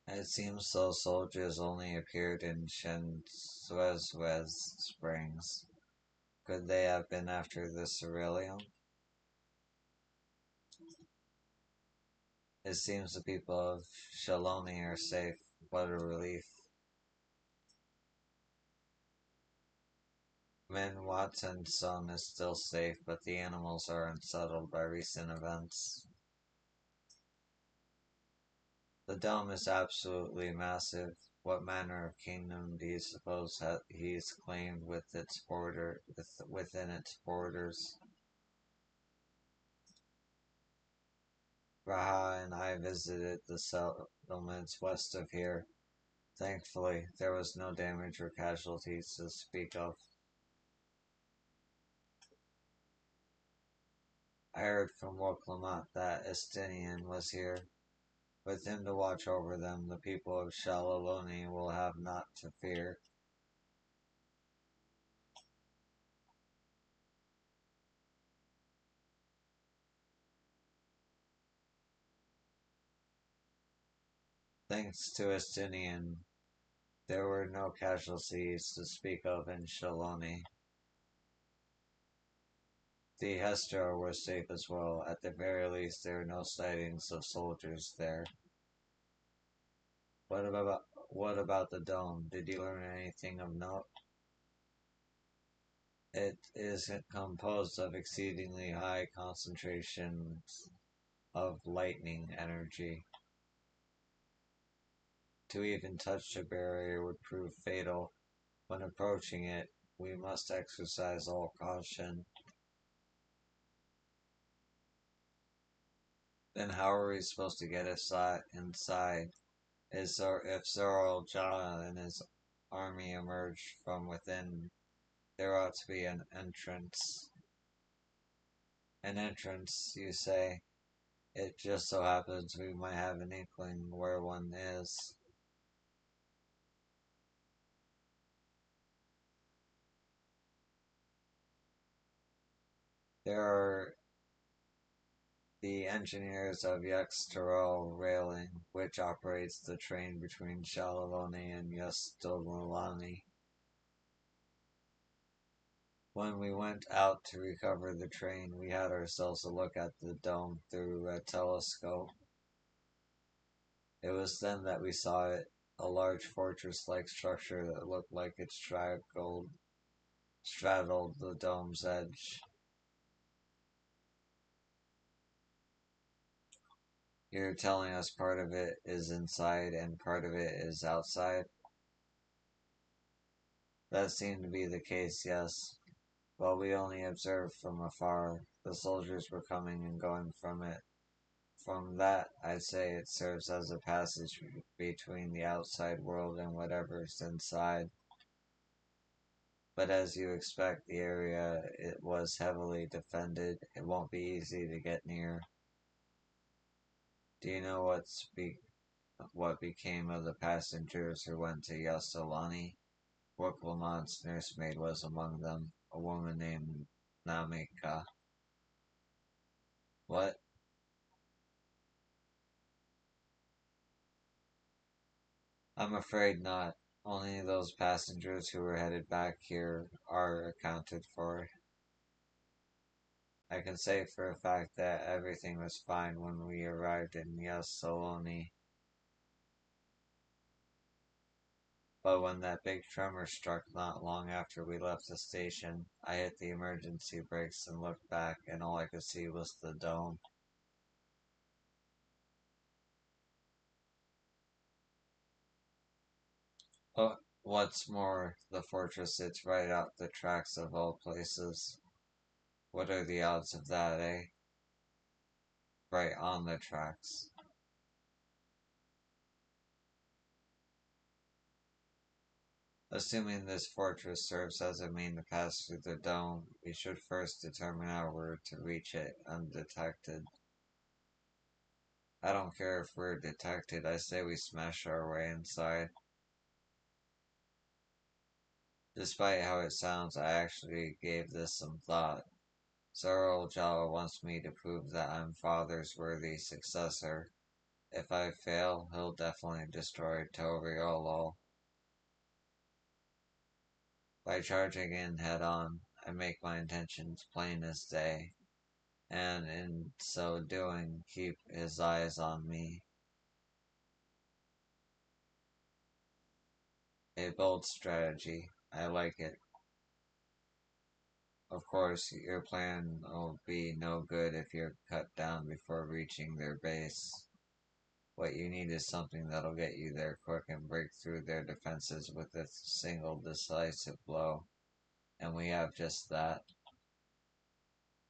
A: It seems those soldiers only appeared in Shensuezwez Springs. Could they have been after the Cerulean? It seems the people of Shaloni are safe. What a relief. Min Watson's zone is still safe, but the animals are unsettled by recent events. The dome is absolutely massive. What manner of kingdom do you suppose he's claimed within its borders? Raha and I visited the settlements west of here. Thankfully, there was no damage or casualties to speak of. I heard from Woklamat that Estinian was here. With him to watch over them, the people of Shalaloni will have naught to fear. Thanks to Estinian, there were no casualties to speak of in Shaloni. The Hestra were safe as well. At the very least, there are no sightings of soldiers there. What about the dome? Did you learn anything of note? It is composed of exceedingly high concentrations of lightning energy. To even touch the barrier would prove fatal. When approaching it, we must exercise all caution. Then how are we supposed to get inside? If Zoro, Jala, and his army emerge from within, there ought to be an entrance. An entrance, you say? It just so happens we might have an inkling where one is. There are the engineers of Yextero Railing, which operates the train between Shalaloni and Yestolani. When we went out to recover the train, we had ourselves a look at the dome through a telescope. It was then that we saw it, a large fortress-like structure that looked like it straddled the dome's edge. You're telling us part of it is inside and part of it is outside? That seemed to be the case, yes. But we only observed from afar. The soldiers were coming and going from it. From that, I'd say it serves as a passage between the outside world and whatever's inside. But as you expect, the area it was heavily defended. It won't be easy to get near. Do you know what became of the passengers who went to Yasolani? Woklamon's nursemaid was among them, a woman named Namika. What? I'm afraid not. Only those passengers who were headed back here are accounted for. I can say for a fact that everything was fine when we arrived in Yasoloni. But when that big tremor struck not long after we left the station, I hit the emergency brakes and looked back, and all I could see was the dome. Oh, what's more, the fortress sits right out the tracks of all places. What are the odds of that, eh? Right on the tracks. Assuming this fortress serves as a mean to pass through the dome, we should first determine our route to reach it undetected. I don't care if we're detected, I say we smash our way inside. Despite how it sounds, I actually gave this some thought. Zoro Jawa wants me to prove that I'm father's worthy successor. If I fail, he'll definitely destroy Toriolo. By charging in head on, I make my intentions plain as day, and in so doing, keep his eyes on me. A bold strategy. I like it. Of course, your plan will be no good if you're cut down before reaching their base. What you need is something that'll get you there quick and break through their defenses with a single decisive blow. And we have just that.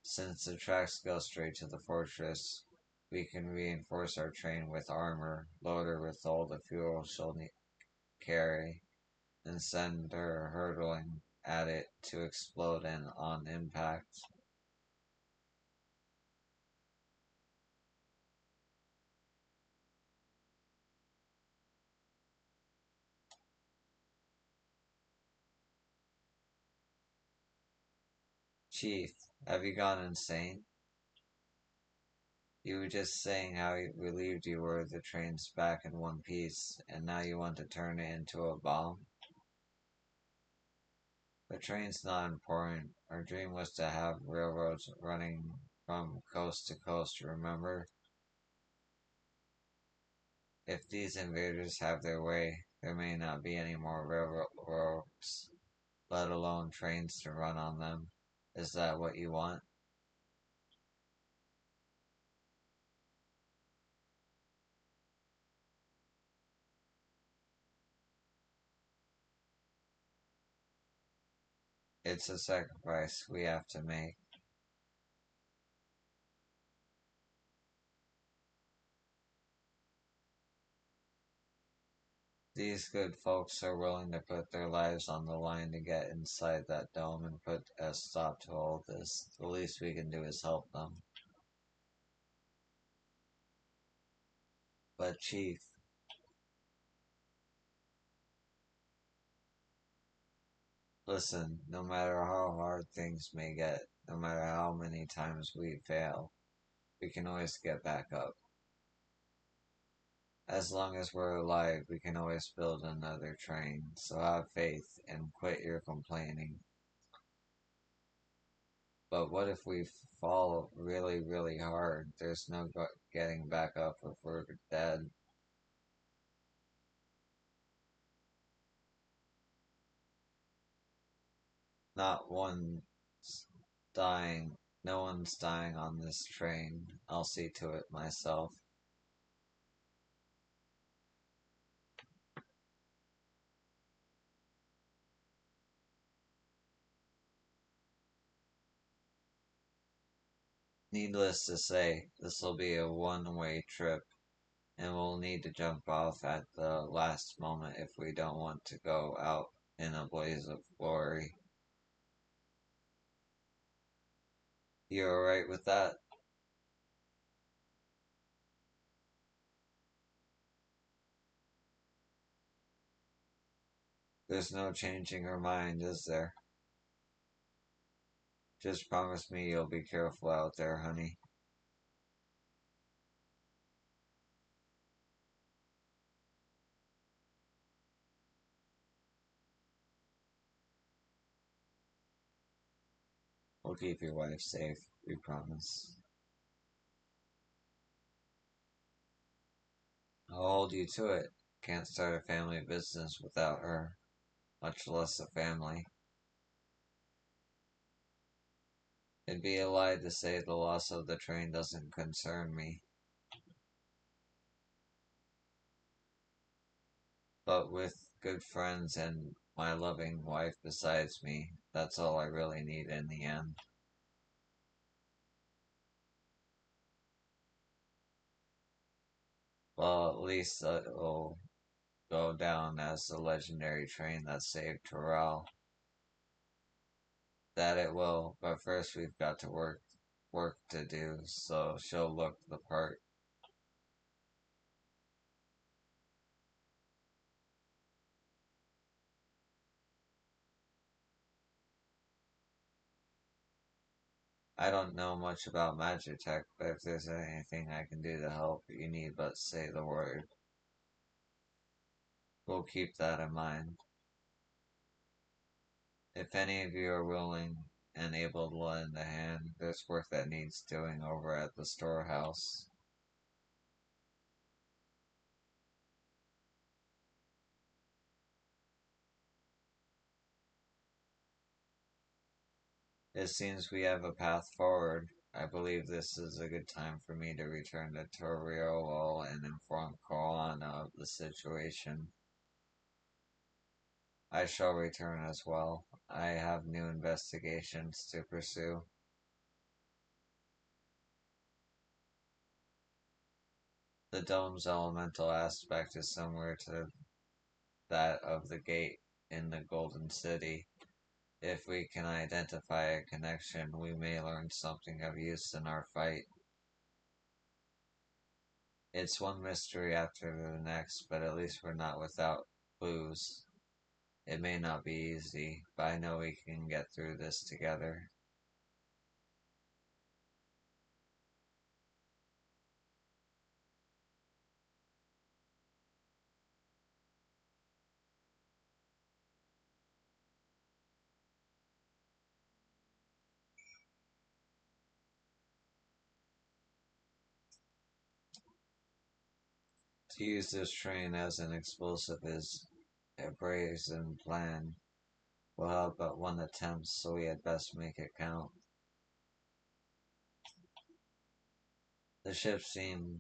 A: Since the tracks go straight to the fortress, we can reinforce our train with armor, load her with all the fuel she'll carry, and send her hurtling at it to explode and on impact. Chief, have you gone insane? You were just saying how relieved you were the train's back in one piece, and now you want to turn it into a bomb? The train's not important. Our dream was to have railroads running from coast to coast, remember? If these invaders have their way, there may not be any more railroads, let alone trains to run on them. Is that what you want? It's a sacrifice we have to make. These good folks are willing to put their lives on the line to get inside that dome and put a stop to all this. The least we can do is help them. But, Chief, listen, no matter how hard things may get, no matter how many times we fail, we can always get back up. As long as we're alive, we can always build another train. So have faith and quit your complaining. But what if we fall really, really hard? There's no getting back up if we're dead. Not one's dying. No one's dying on this train. I'll see to it myself. Needless to say, this will be a one-way trip, and we'll need to jump off at the last moment if we don't want to go out in a blaze of glory. You alright with that? There's no changing her mind, is there? Just promise me you'll be careful out there, honey. We'll keep your wife safe, we promise. I'll hold you to it. Can't start a family business without her, much less a family. It'd be a lie to say the loss of the train doesn't concern me. But with good friends and my loving wife besides me, that's all I really need in the end. Well, at least it'll go down as the legendary train that saved Terrell. That it will, but first we've got to work to do, so she'll look the part. I don't know much about Magitech, but if there's anything I can do to help, you need but say the word. We'll keep that in mind. If any of you are willing and able to lend a hand, there's work that needs doing over at the storehouse. It seems we have a path forward. I believe this is a good time for me to return to Toriolo and inform Koana of the situation. I shall return as well. I have new investigations to pursue. The dome's elemental aspect is similar to that of the gate in the Golden City. If we can identify a connection, we may learn something of use in our fight. It's one mystery after the next, but at least we're not without clues. It may not be easy, but I know we can get through this together. To use this train as an explosive is a brazen plan. We'll have but one attempt, so we had best make it count. The ships seem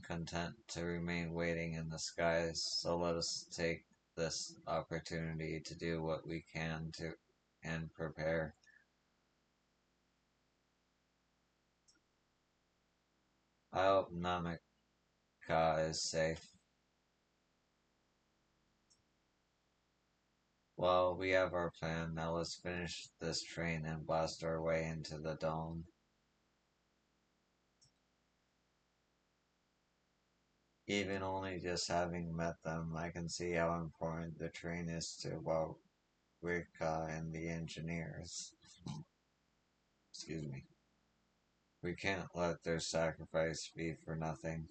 A: content to remain waiting in the skies, so let us take this opportunity to do what we can to and prepare. I hope Namika is safe. Well, we have our plan. Now let's finish this train and blast our way into the dome. Even only just having met them, I can see how important the train is to Wika and the engineers. Excuse me. We can't let their sacrifice be for nothing.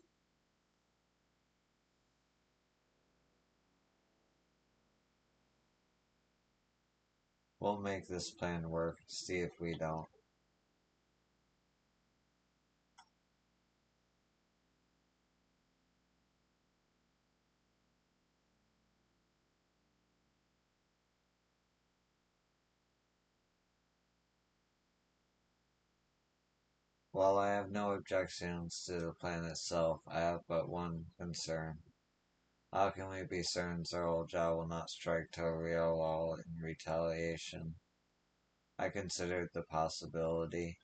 A: We'll make this plan work, see if we don't. While I have no objections to the plan itself, I have but one concern. How can we be certain Zerlja will not strike Toriel in retaliation? I considered the possibility,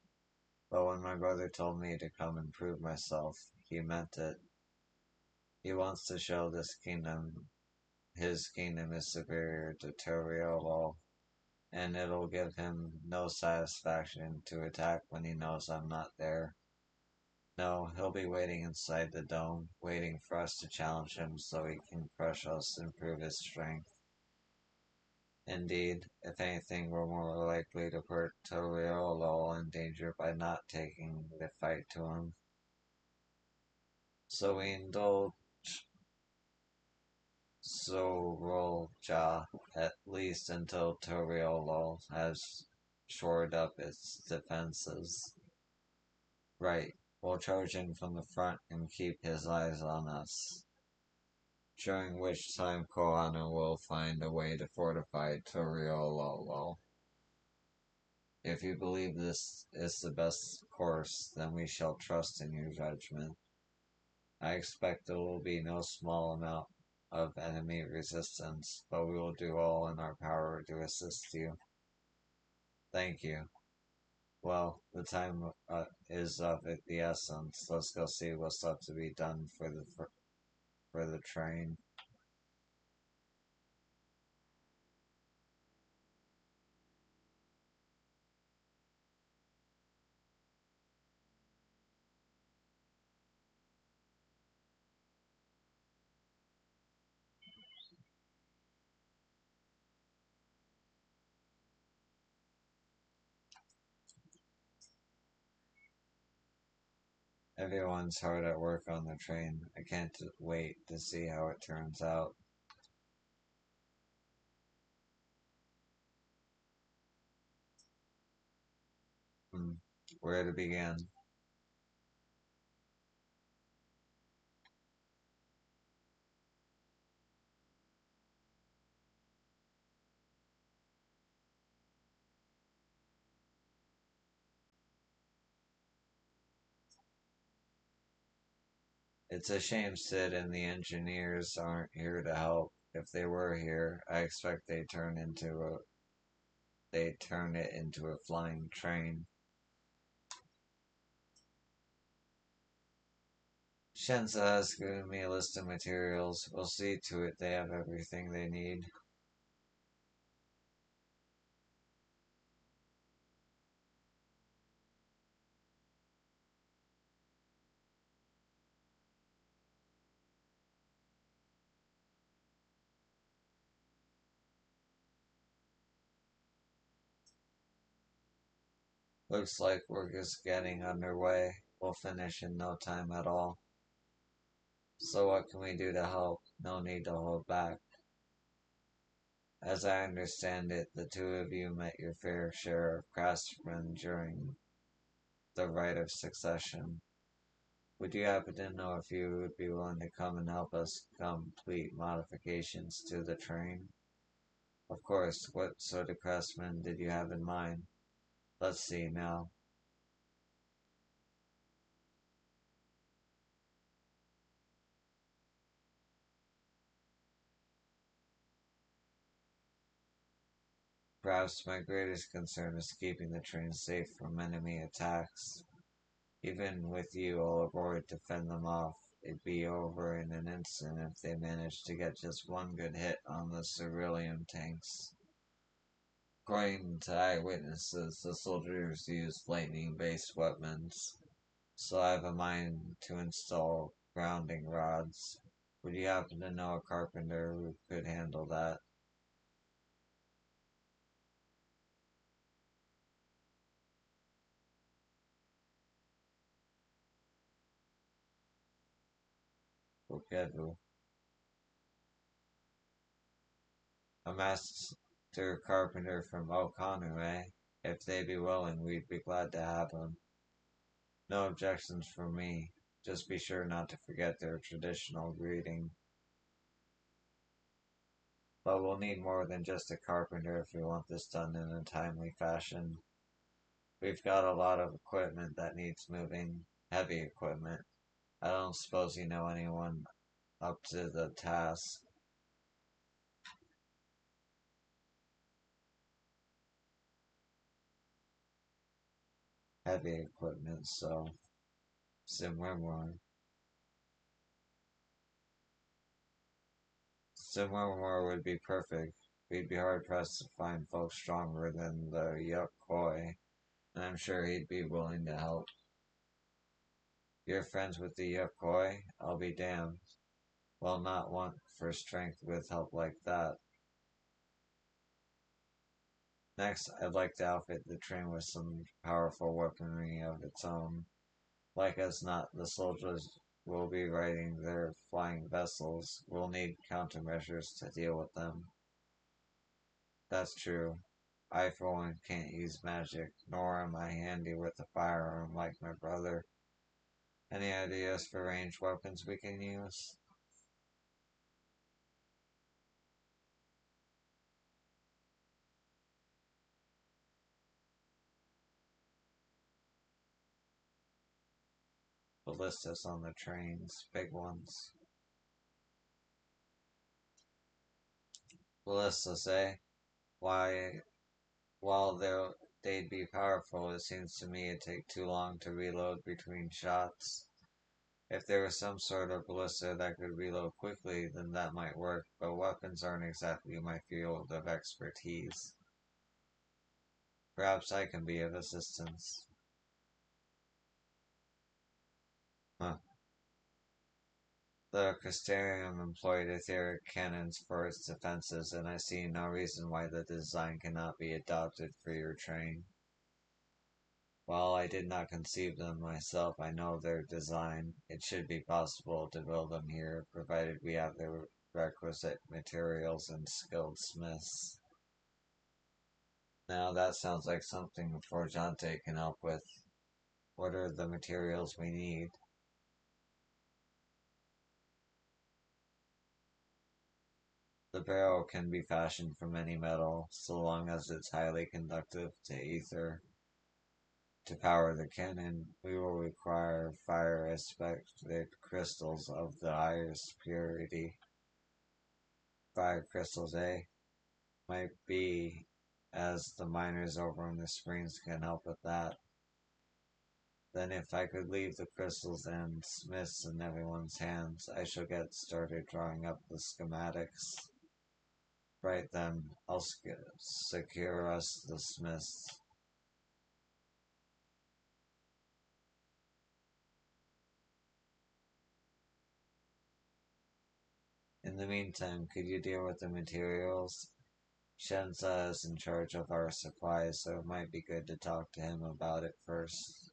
A: but when my brother told me to come and prove myself, he meant it. He wants to show his kingdom is superior to Toriel, and it'll give him no satisfaction to attack when he knows I'm not there. No, he'll be waiting inside the dome, waiting for us to challenge him so he can crush us and prove his strength. Indeed, if anything, we're more likely to put Toriolo in danger by not taking the fight to him. So we indulge Zorolja at least until Toriolo has shored up its defenses. Right, we'll charge in from the front and keep his eyes on us. During which time Kohana will find a way to fortify Toriolo. If you believe this is the best course, then we shall trust in your judgment. I expect there will be no small amount of enemy resistance, but we will do all in our power to assist you. Thank you. Well, the time is of the essence. Let's go see what's left to be done for the train. Everyone's hard at work on the train. I can't wait to see how it turns out. Hmm. Where to begin? It's a shame Sid and the engineers aren't here to help. If they were here, I expect they'd turn it into a flying train. Shensa has given me a list of materials. We'll see to it they have everything they need. Looks like work is getting underway. We'll finish in no time at all. So what can we do to help? No need to hold back. As I understand it, the two of you met your fair share of craftsmen during the rite of succession. Would you happen to know if you would be willing to come and help us complete modifications to the train? Of course, what sort of craftsman did you have in mind? Let's see now. Perhaps my greatest concern is keeping the train safe from enemy attacks. Even with you all aboard to fend them off, it'd be over in an instant if they managed to get just one good hit on the cerulean tanks. According to eyewitnesses, the soldiers used lightning-based weapons, so I have a mind to install grounding rods. Would you happen to know a carpenter who could handle that? Hokedu. A master carpenter from Okanu, eh? If they be willing, we'd be glad to have him. No objections from me. Just be sure not to forget their traditional greeting. But we'll need more than just a carpenter if we want this done in a timely fashion. We've got a lot of equipment that needs moving. Heavy equipment. I don't suppose you know anyone up to the task. Heavy equipment, so Simwimwar. Simwimwar would be perfect. We'd be hard pressed to find folks stronger than the Yukoi, and I'm sure he'd be willing to help. You're friends with the Yukoi? I'll be damned. Well, not want for strength with help like that. Next, I'd like to outfit the train with some powerful weaponry of its own. Like as not, the soldiers will be riding their flying vessels. We'll need countermeasures to deal with them. That's true. I, for one, can't use magic, nor am I handy with a firearm like my brother. Any ideas for ranged weapons we can use? Ballistas on the trains, big ones. Ballistas, eh? Why, while they'd be powerful, it seems to me it'd take too long to reload between shots. If there was some sort of ballista that could reload quickly, then that might work, but weapons aren't exactly my field of expertise. Perhaps I can be of assistance. Huh. The Crystarium employed etheric cannons for its defenses, and I see no reason why the design cannot be adopted for your train. While I did not conceive them myself, I know their design. It should be possible to build them here, provided we have the requisite materials and skilled smiths. Now that sounds like something Forjante can help with. What are the materials we need? The barrel can be fashioned from any metal, so long as it's highly conductive to ether. To power the cannon, we will require fire-aspected crystals of the highest purity. Fire crystals, eh? Might be, as the miners over in the springs can help with that. Then if I could leave the crystals and smiths in everyone's hands, I shall get started drawing up the schematics. Right then, I'll secure us the smiths. In the meantime, could you deal with the materials? Shenza is in charge of our supplies, so it might be good to talk to him about it first.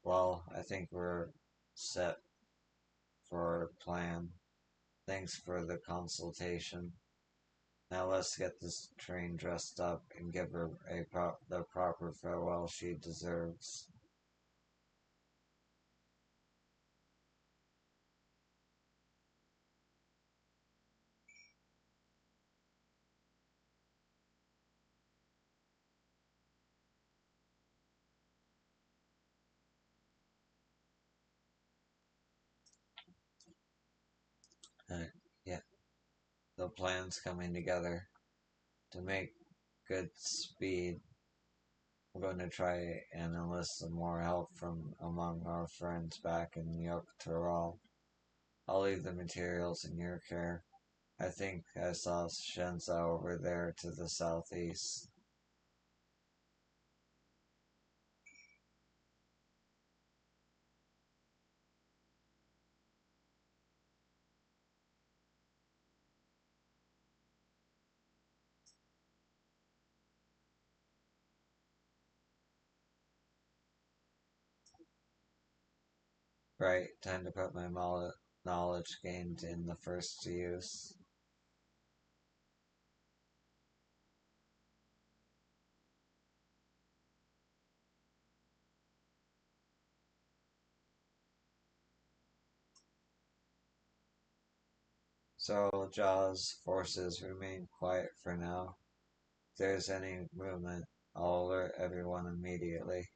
A: Well, I think we're set for our plan. Thanks for the consultation. Now let's get this train dressed up and give her the proper farewell she deserves. Uh, yeah, the plan's coming together to make good speed. I'm going to try and enlist some more help from among our friends back in Yogg-Tyrol. I'll leave the materials in your care. I think I saw Shenza over there to the southeast. Right, time to put my knowledge gained in the first to use. So Jaw's forces remain quiet for now. If there's any movement, I'll alert everyone immediately.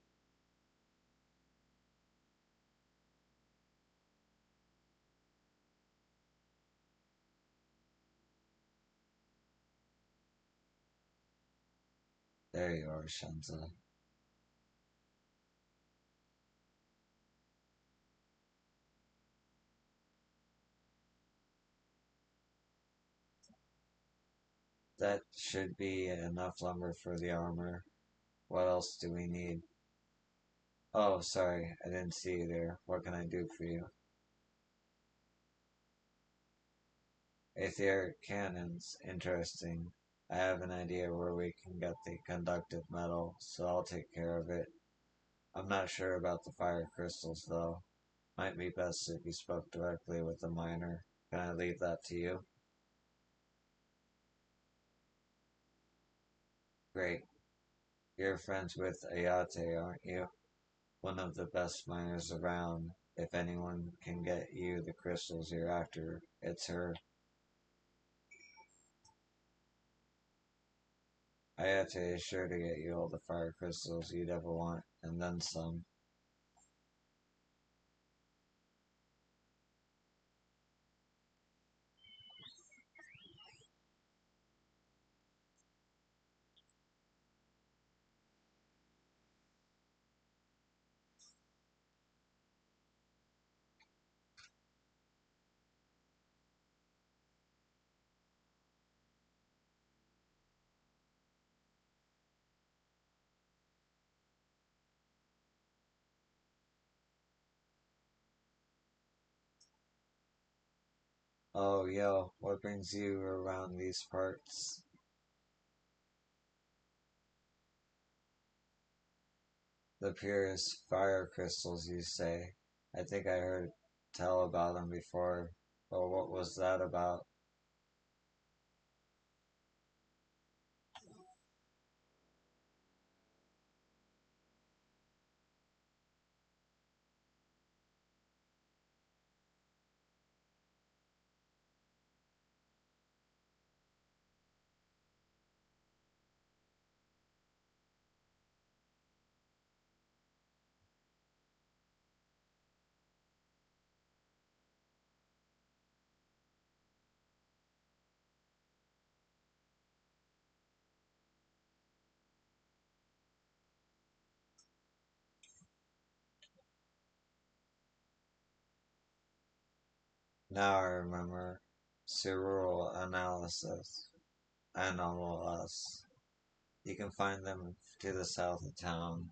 A: There you are, Shenza. That should be enough lumber for the armor. What else do we need? Oh, sorry, I didn't see you there. What can I do for you? Aetheric cannons. Interesting. I have an idea where we can get the conductive metal, so I'll take care of it. I'm not sure about the fire crystals, though. Might be best if you spoke directly with the miner. Can I leave that to you? Great. You're friends with Ayate, aren't you? One of the best miners around. If anyone can get you the crystals you're after, it's her. Ayate is sure to get you all the fire crystals you'd ever want, and then some. Oh, yo, what brings you around these parts? The purest fire crystals, you say? I think I heard tell about them before, but what was that about? Now I remember. Cerebral analysis. Anomalous. You can find them to the south of town.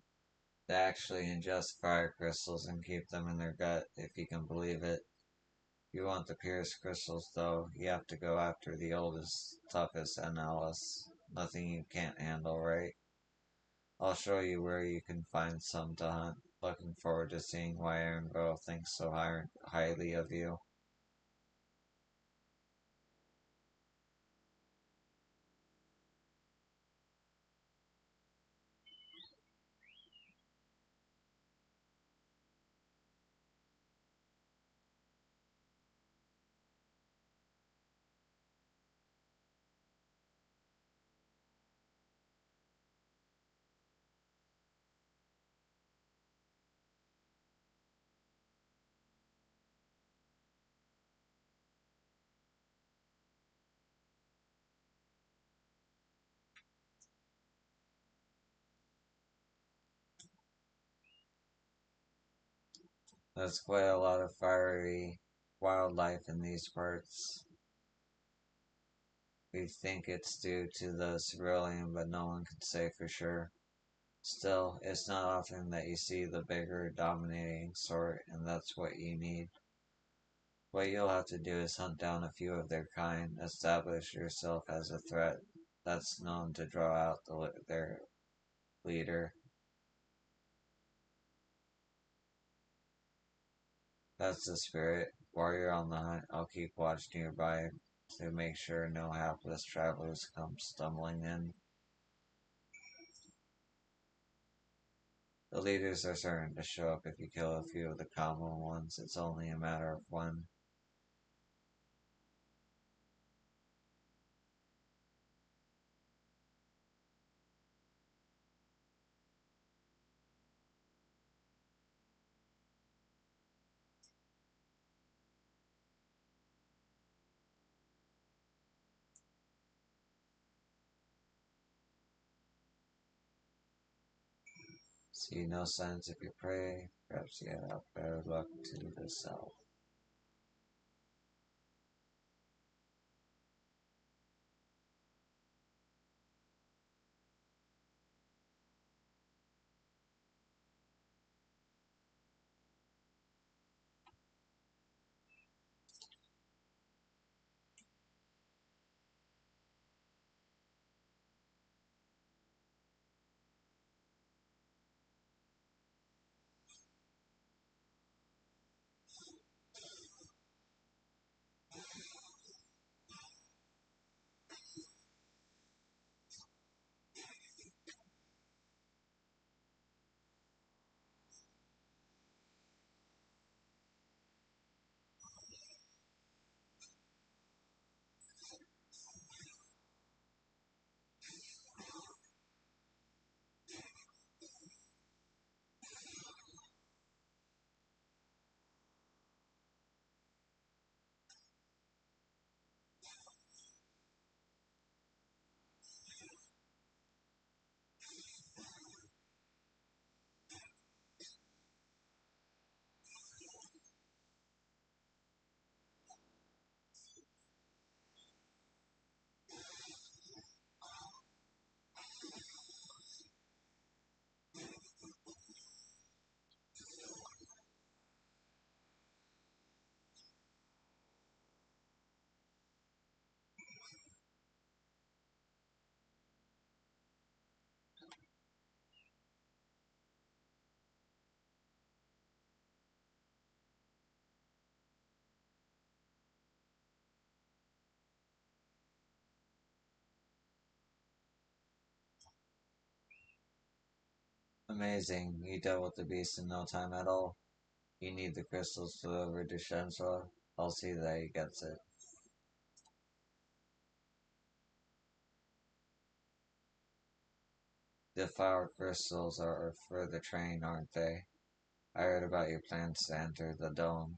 A: They actually ingest fire crystals and keep them in their gut, if you can believe it. If you want the purest crystals, though, you have to go after the oldest, toughest Analysts. Nothing you can't handle, right? I'll show you where you can find some to hunt. Looking forward to seeing why Iron Girl thinks so highly of you. There's quite a lot of fiery wildlife in these parts. We think it's due to the cerulean, but no one can say for sure. Still, it's not often that you see the bigger, dominating sort, and that's what you need. What you'll have to do is hunt down a few of their kind, establish yourself as a threat that's known to draw out their leader. That's the spirit. While you're on the hunt, I'll keep watch nearby to make sure no hapless travelers come stumbling in. The leaders are certain to show up if you kill a few of the common ones. It's only a matter of when. See no signs of your prey. Perhaps you have better luck to the south. Amazing. You dealt with the beast in no time at all. You need the crystals delivered to Shensha. I'll see that he gets it. The flower crystals are for the train, aren't they? I heard about your plans to enter the dome.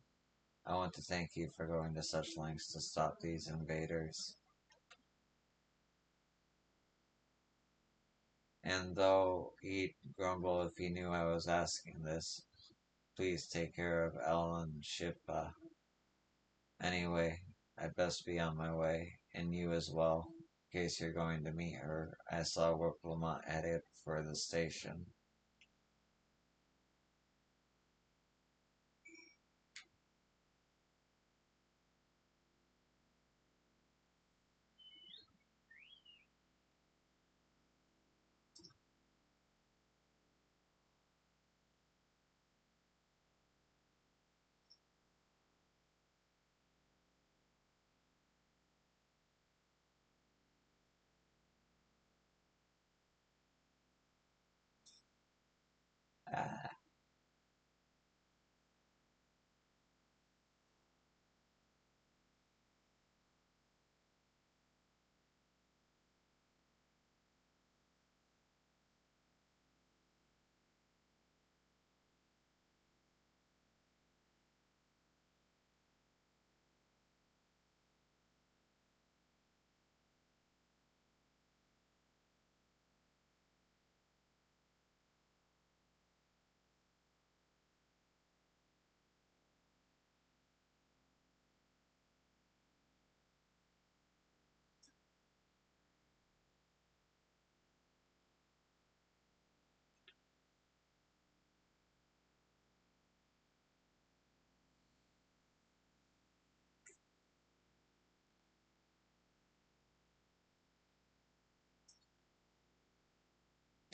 A: I want to thank you for going to such lengths to stop these invaders. And though he'd grumble if he knew I was asking this, please take care of Ellen Shippa. Anyway, I'd best be on my way, and you as well, in case you're going to meet her. I saw Lamont headed for the station.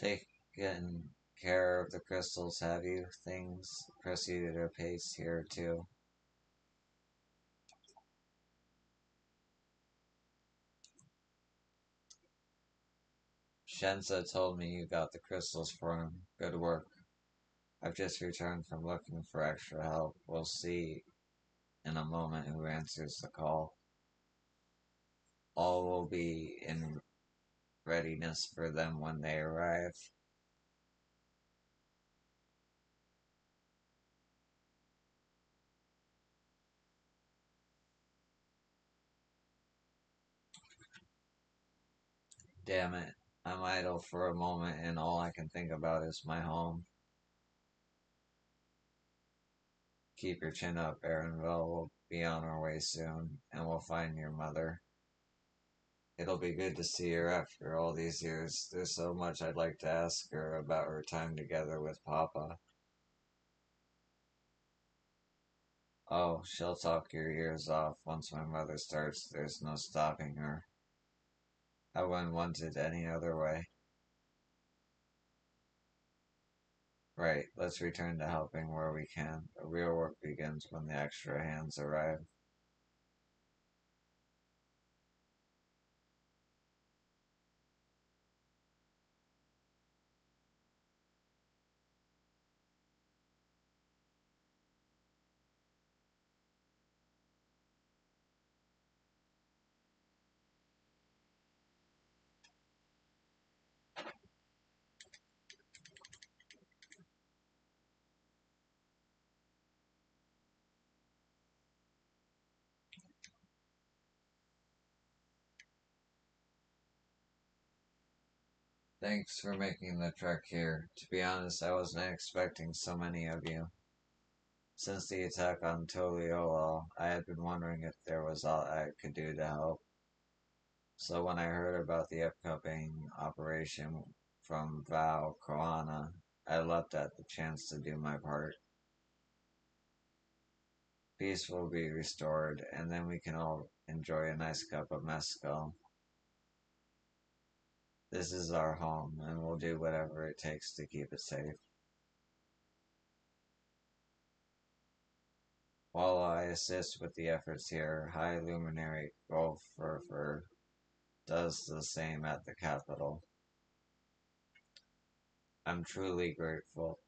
A: Taken care of the crystals, have you? Things proceeded apace here, too. Shensa told me you got the crystals for him. Good work. I've just returned from looking for extra help. We'll see in a moment who answers the call. All will be in readiness for them when they arrive. Damn it. I'm idle for a moment and all I can think about is my home. Keep your chin up, Aaronville. We'll be on our way soon, and we'll find your mother. It'll be good to see her after all these years. There's so much I'd like to ask her about her time together with Papa. Oh, she'll talk your ears off once my mother starts. There's no stopping her. I wouldn't want it any other way. Right, let's return to helping where we can. The real work begins when the extra hands arrive. Thanks for making the trek here. To be honest, I wasn't expecting so many of you. Since the attack on Toliolo, I had been wondering if there was all I could do to help. So when I heard about the upcoming operation from Val Koana, I leapt at the chance to do my part. Peace will be restored, and then we can all enjoy a nice cup of mezcal. This is our home, and we'll do whatever it takes to keep it safe. While I assist with the efforts here, High Luminary Golfurfer does the same at the capital. I'm truly grateful.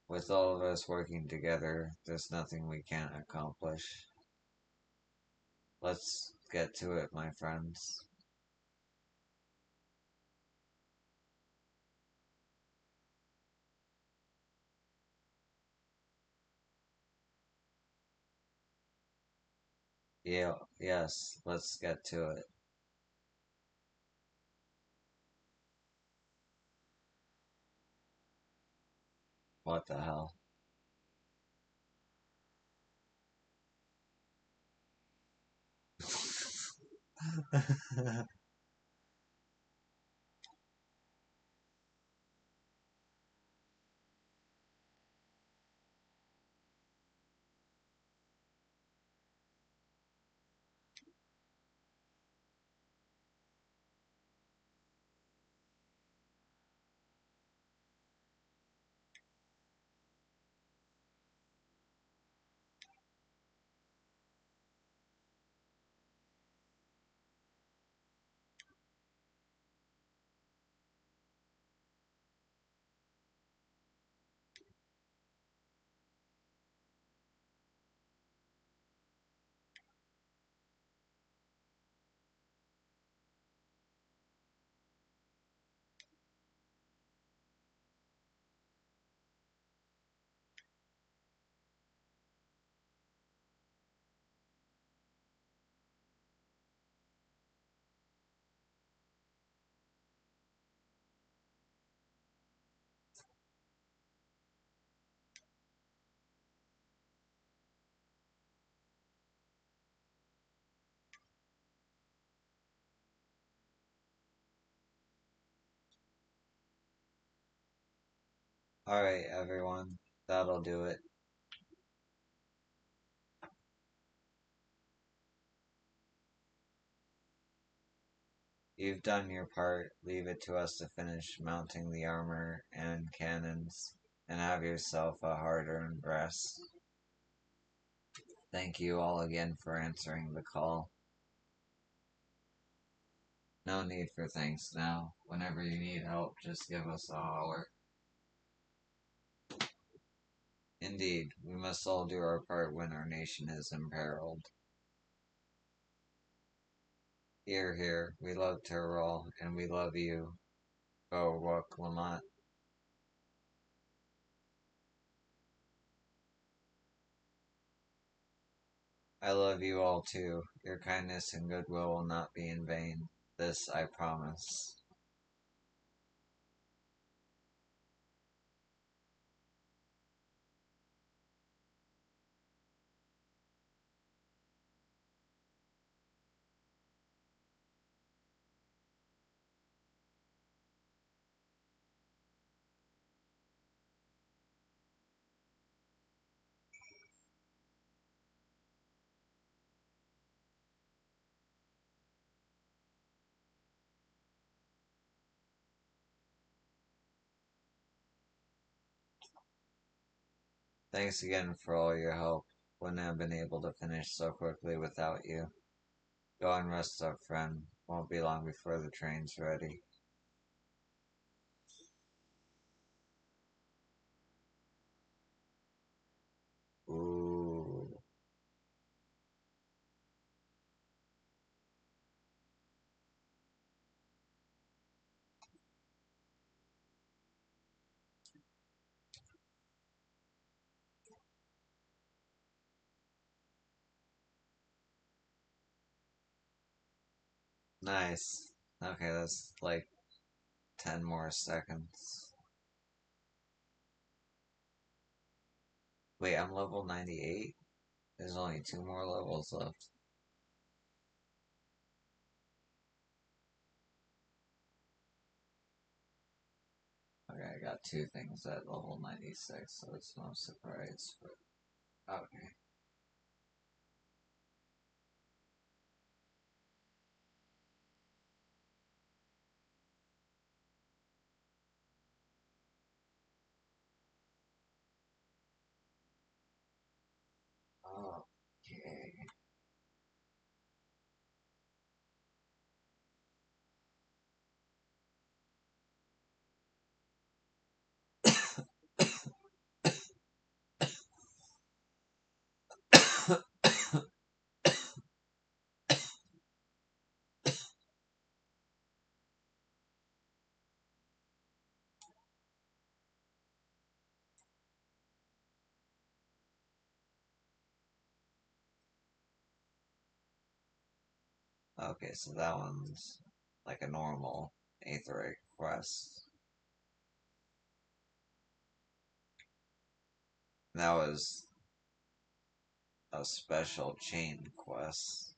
A: With all of us working together, there's nothing we can't accomplish. Let's get to it, my friends. Yeah, yes, let's get to it. What the hell? Alright, everyone. That'll do it. You've done your part. Leave it to us to finish mounting the armor and cannons, and have yourself a hard-earned rest. Thank you all again for answering the call. No need for thanks now. Whenever you need help, just give us a holler. Indeed, we must all do our part when our nation is imperiled. Hear, hear, we love Tyrol, and we love you. Oh, what Lamont. I love you all too. Your kindness and goodwill will not be in vain. This I promise. Thanks again for all your help. Wouldn't have been able to finish so quickly without you. Go and rest up, friend. Won't be long before the train's ready. Ooh. Nice. Okay, that's like 10 more seconds. Wait, I'm level 98? There's only 2 more levels left. Okay, I got 2 things at level 96, so it's no surprise, but okay. Okay. Okay, so that one's like a normal Aetheric quest. That was a special chain quest.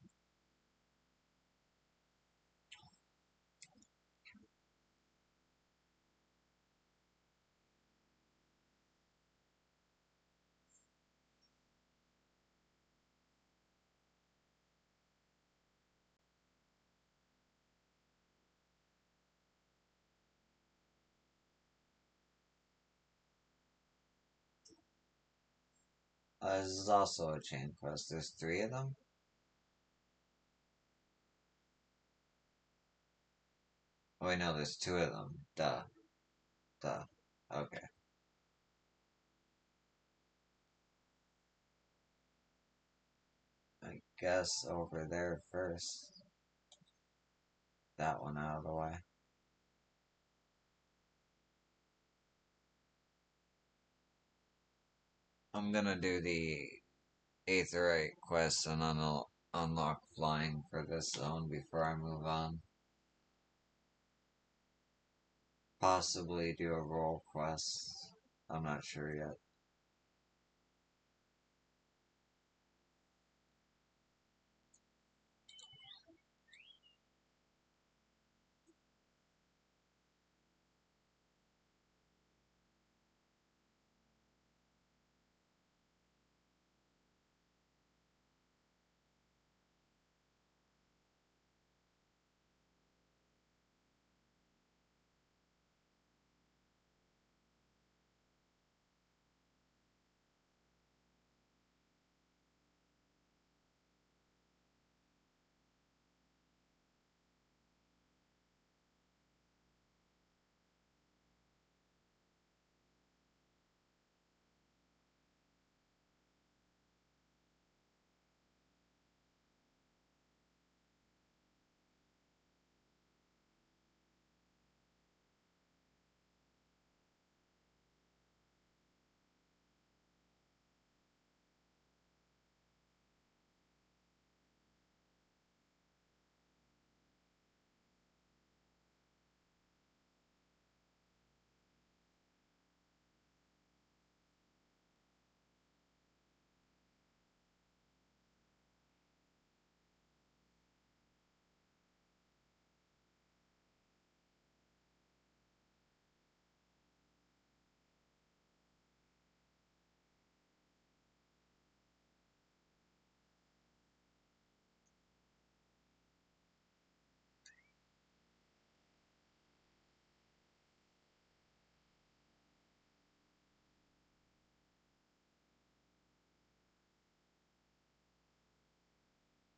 A: This is also a chain quest. There's 3 of them? Oh, wait, no, there's 2 of them. Duh. Duh. Okay. I guess over there first. That one out of the way. I'm gonna do the Aetherite quest and unlock flying for this zone before I move on. Possibly do a role quest. I'm not sure yet.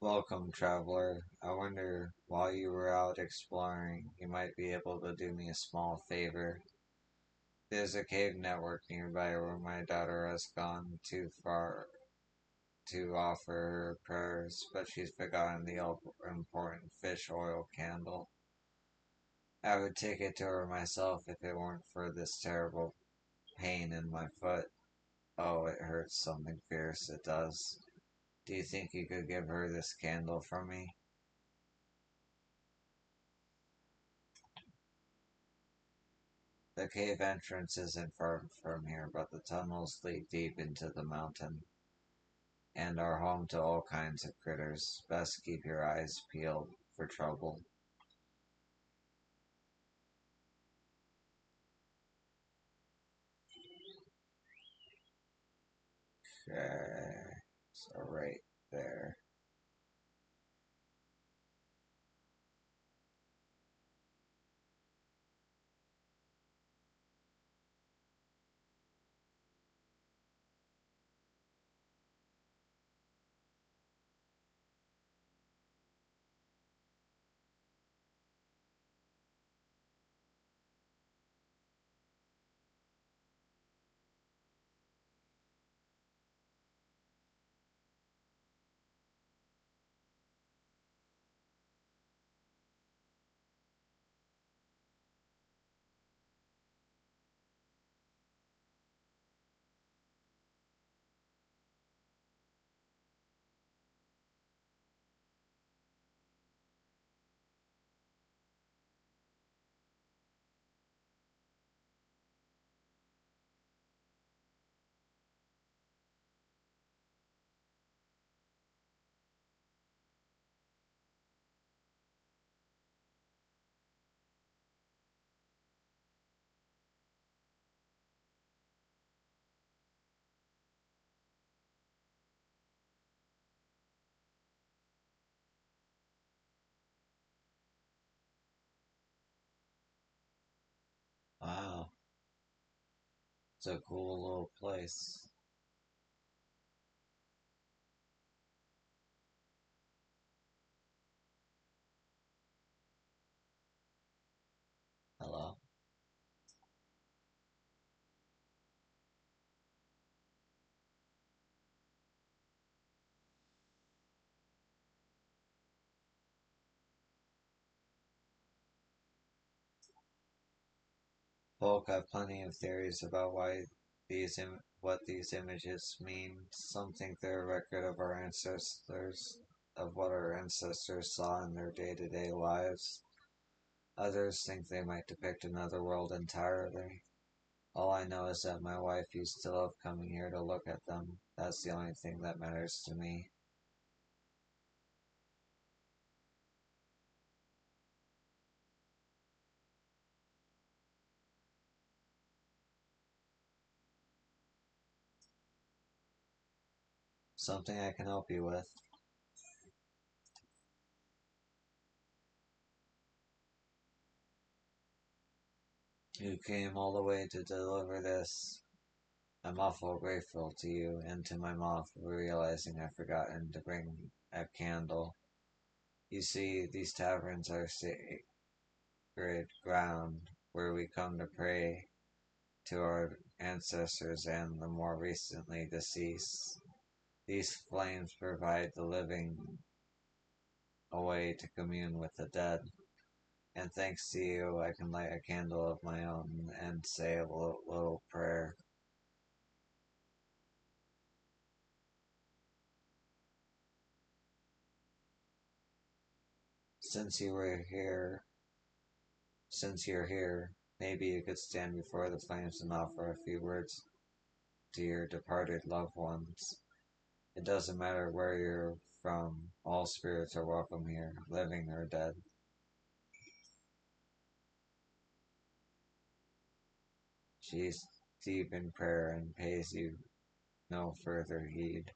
A: Welcome, traveler. I wonder, while you were out exploring, you might be able to do me a small favor. There's a cave network nearby where my daughter has gone too far to offer her prayers, but she's forgotten the important fish oil candle. I would take it to her myself if it weren't for this terrible pain in my foot. Oh, it hurts something fierce, it does. Do you think you could give her this candle from me? The cave entrance isn't far from here, but the tunnels lead deep into the mountain and are home to all kinds of critters. Best keep your eyes peeled for trouble. Okay, so right there. Wow, it's a cool little place. Hello. Folk have plenty of theories about what these images mean. Some think they're a record of our ancestors, of what our ancestors saw in their day-to-day lives. Others think they might depict another world entirely. All I know is that my wife used to love coming here to look at them. That's the only thing that matters to me. Something I can help you with. You came all the way to deliver this. I'm awful grateful to you and to my mom for realizing I've forgotten to bring a candle. You see, these taverns are sacred ground where we come to pray to our ancestors and the more recently deceased. These flames provide the living a way to commune with the dead. And thanks to you, I can light a candle of my own and say a little prayer. Since you were here, since you're here, maybe you could stand before the flames and offer a few words to your departed loved ones. It doesn't matter where you're from, all spirits are welcome here, living or dead. She's deep in prayer and pays you no further heed.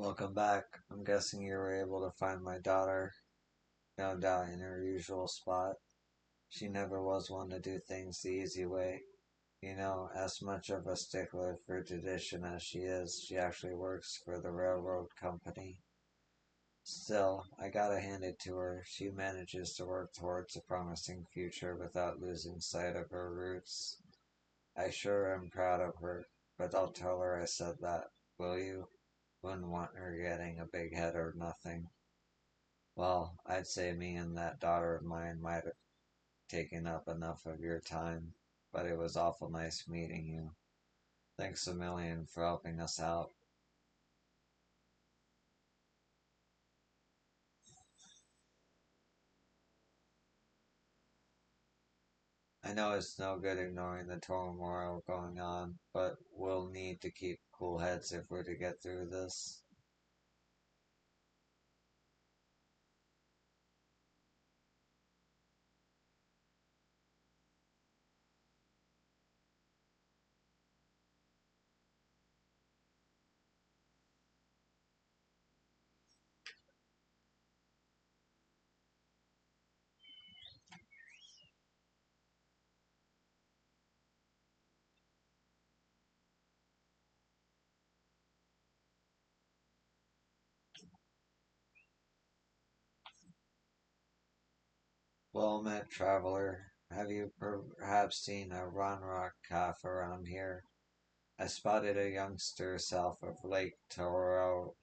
A: Welcome back. I'm guessing you were able to find my daughter, no doubt in her usual spot. She never was one to do things the easy way. You know, as much of a stickler for tradition as she is, she actually works for the railroad company. Still, I gotta hand it to her. She manages to work towards a promising future without losing sight of her roots. I sure am proud of her, but I'll tell her I said that. Will you? Wouldn't want her getting a big head or nothing. Well, I'd say me and that daughter of mine might have taken up enough of your time, but it was awful nice meeting you. Thanks a million for helping us out. I know it's no good ignoring the turmoil going on, but we'll need to keep cool heads if we're to get through this. Well met, traveler. Have you perhaps seen a Run Rock calf around here? I spotted a youngster south of Lake Torrey.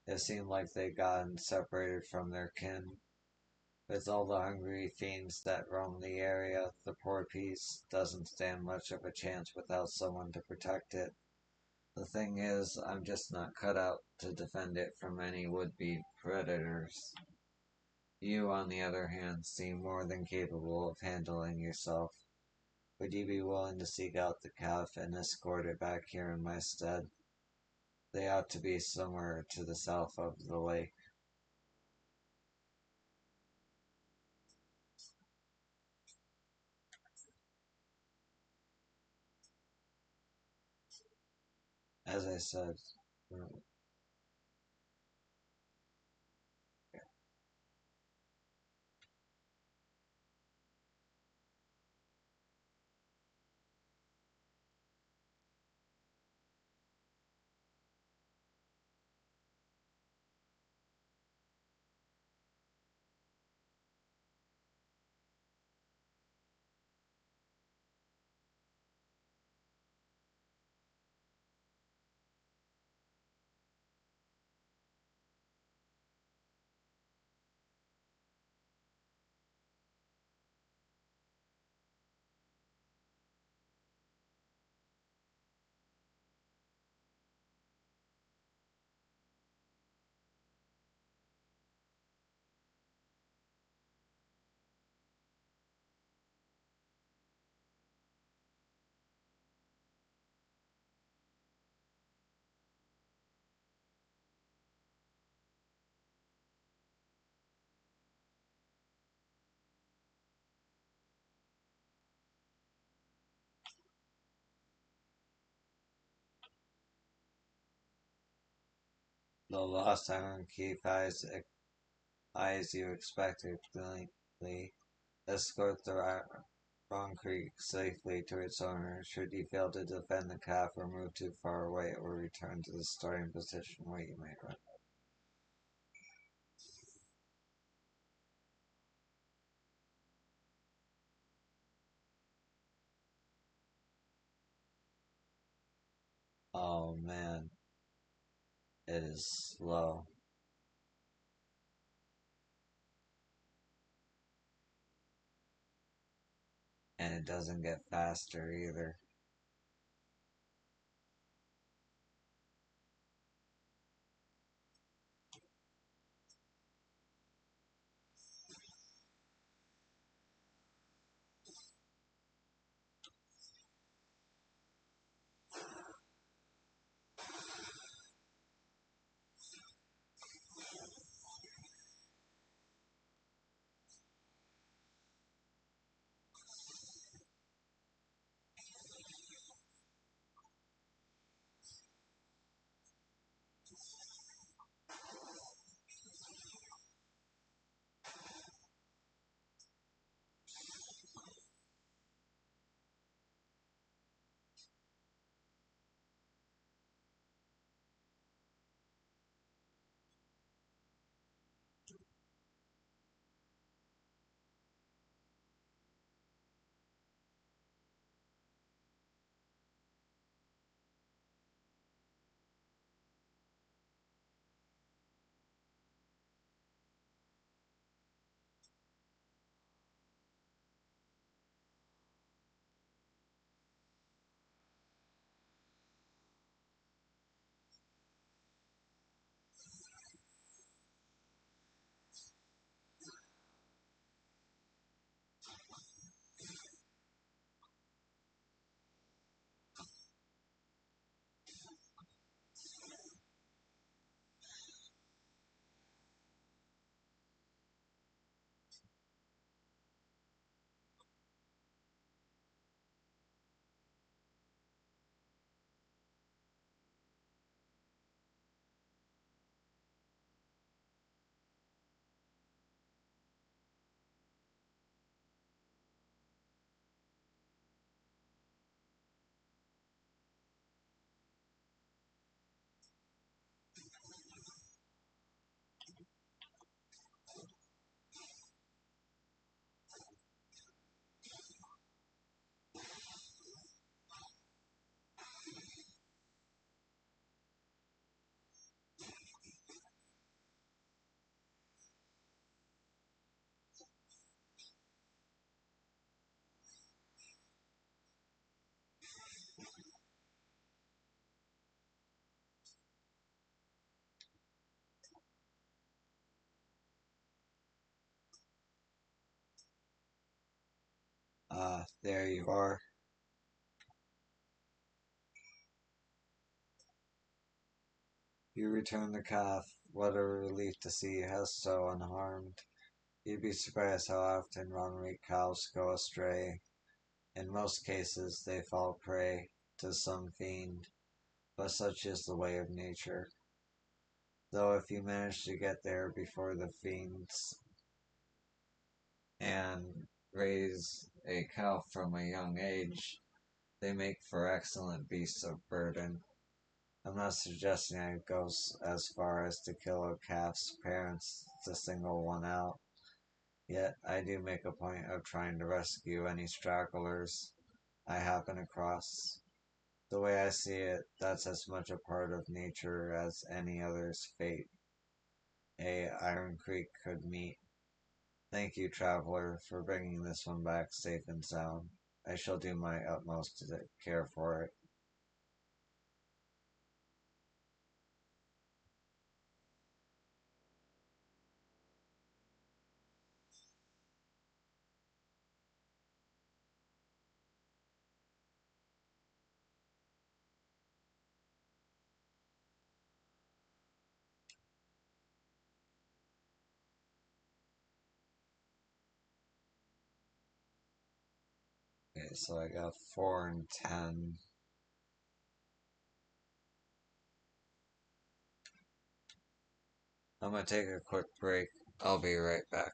A: It seemed like they'd gotten separated from their kin. With all the hungry fiends that roam the area, the poor piece doesn't stand much of a chance without someone to protect it. The thing is, I'm just not cut out to defend it from any would-be predators. You, on the other hand, seem more than capable of handling yourself. Would you be willing to seek out the calf and escort it back here in my stead? They ought to be somewhere to the south of the lake. As I said, the last time keep eyes you expectantly escort the Wrong Creek safely to its owner. Should you fail to defend the calf or move too far away, it will return to the starting position where you may run. Oh man, it is slow. And it doesn't get faster either. Ah, there you are. You return the calf. What a relief to see Hesto unharmed. You'd be surprised how often Runway cows go astray. In most cases, they fall prey to some fiend, but such is the way of nature. Though if you manage to get there before the fiends and raise a cow from a young age, they make for excellent beasts of burden. I'm not suggesting I go as far as to kill a calf's parents to single one out, yet I do make a point of trying to rescue any stragglers I happen across. The way I see it, that's as much a part of nature as any other's fate a Iron Creek could meet. Thank you, traveler, for bringing this one back safe and sound. I shall do my utmost to care for it. Okay, so I got 4 and 10. I'm gonna take a quick break. I'll be right back.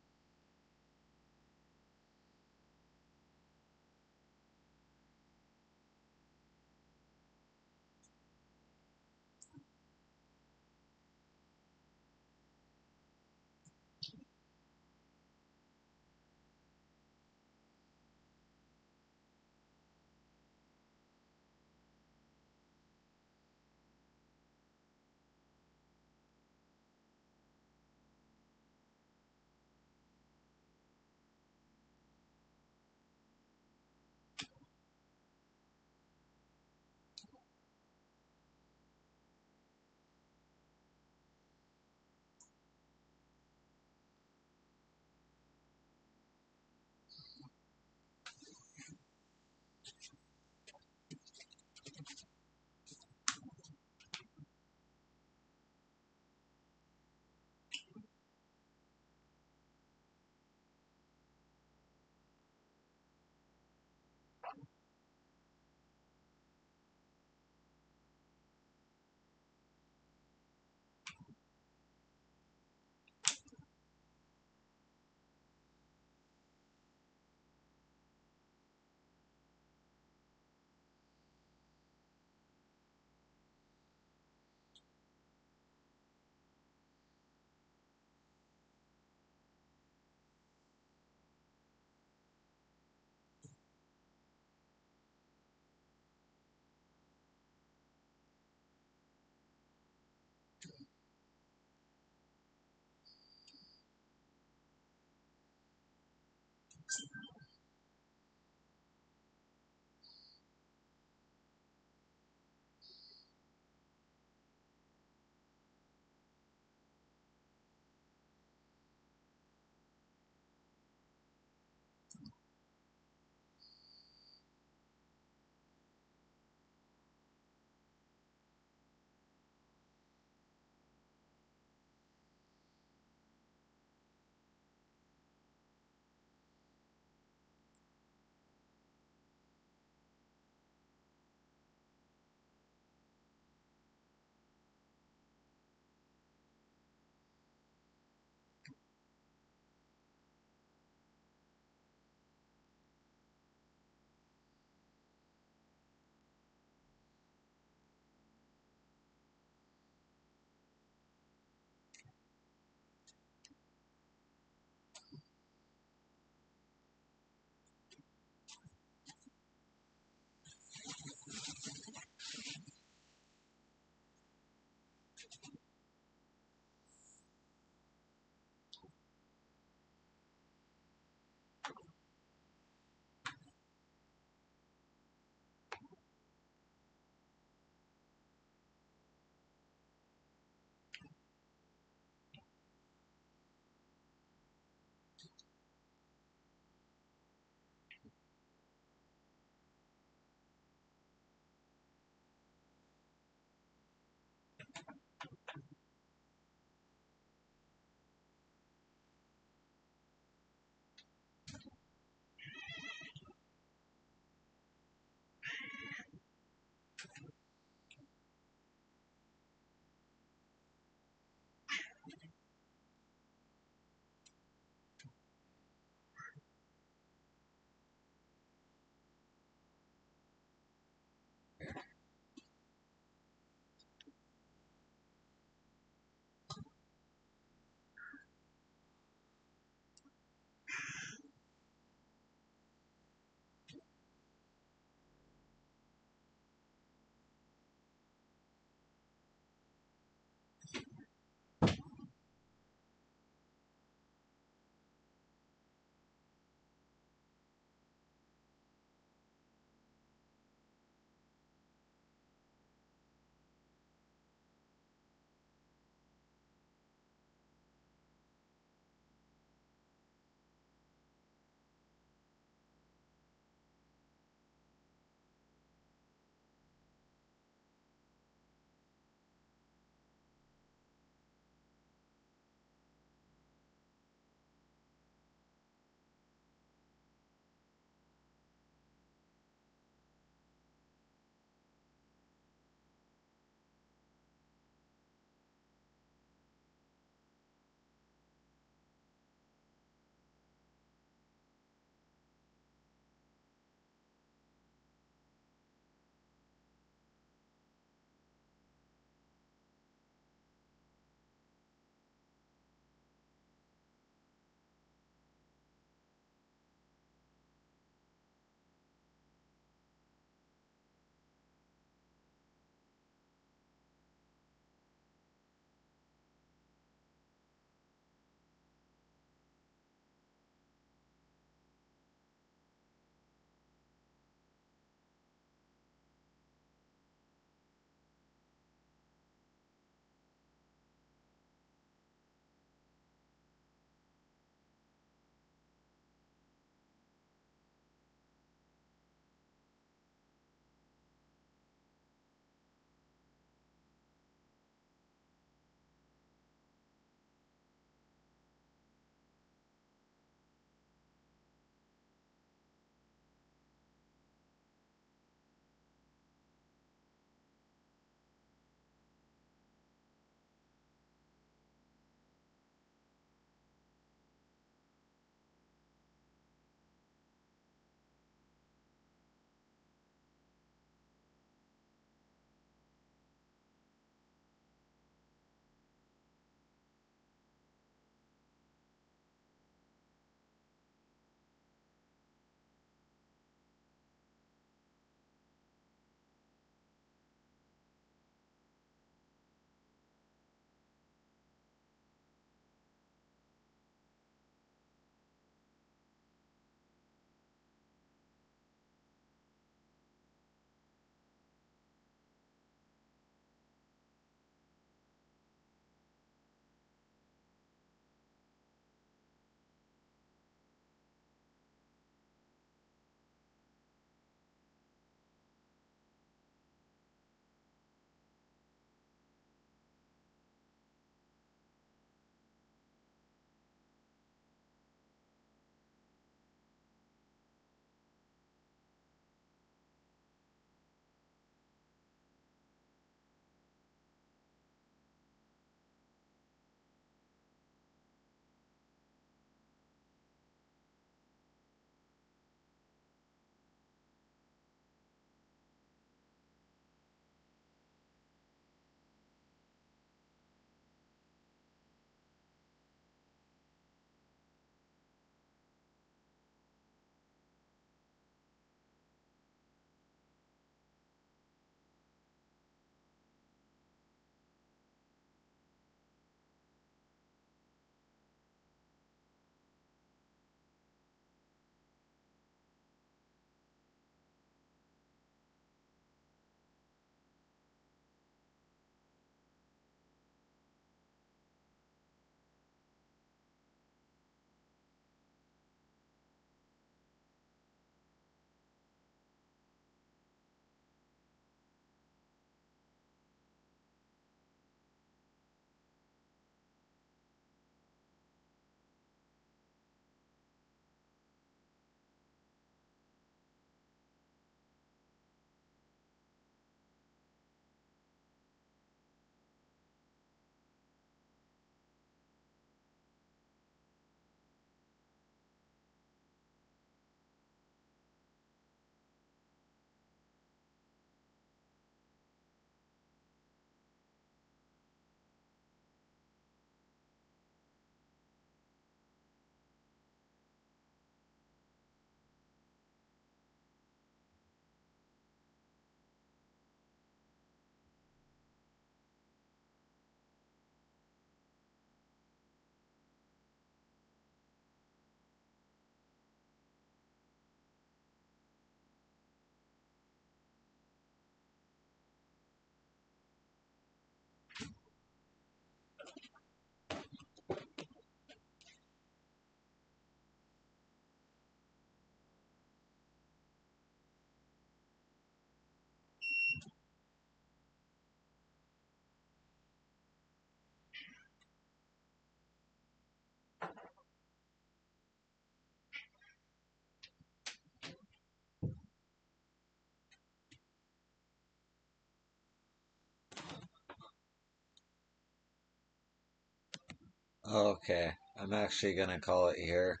A: Okay, I'm actually gonna call it here.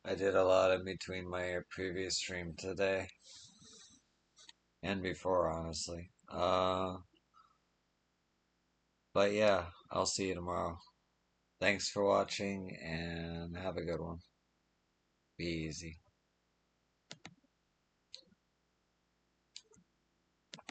A: I did a lot in between my previous stream today and before, honestly. But yeah, I'll see you tomorrow. Thanks for watching and have a good one. Be easy.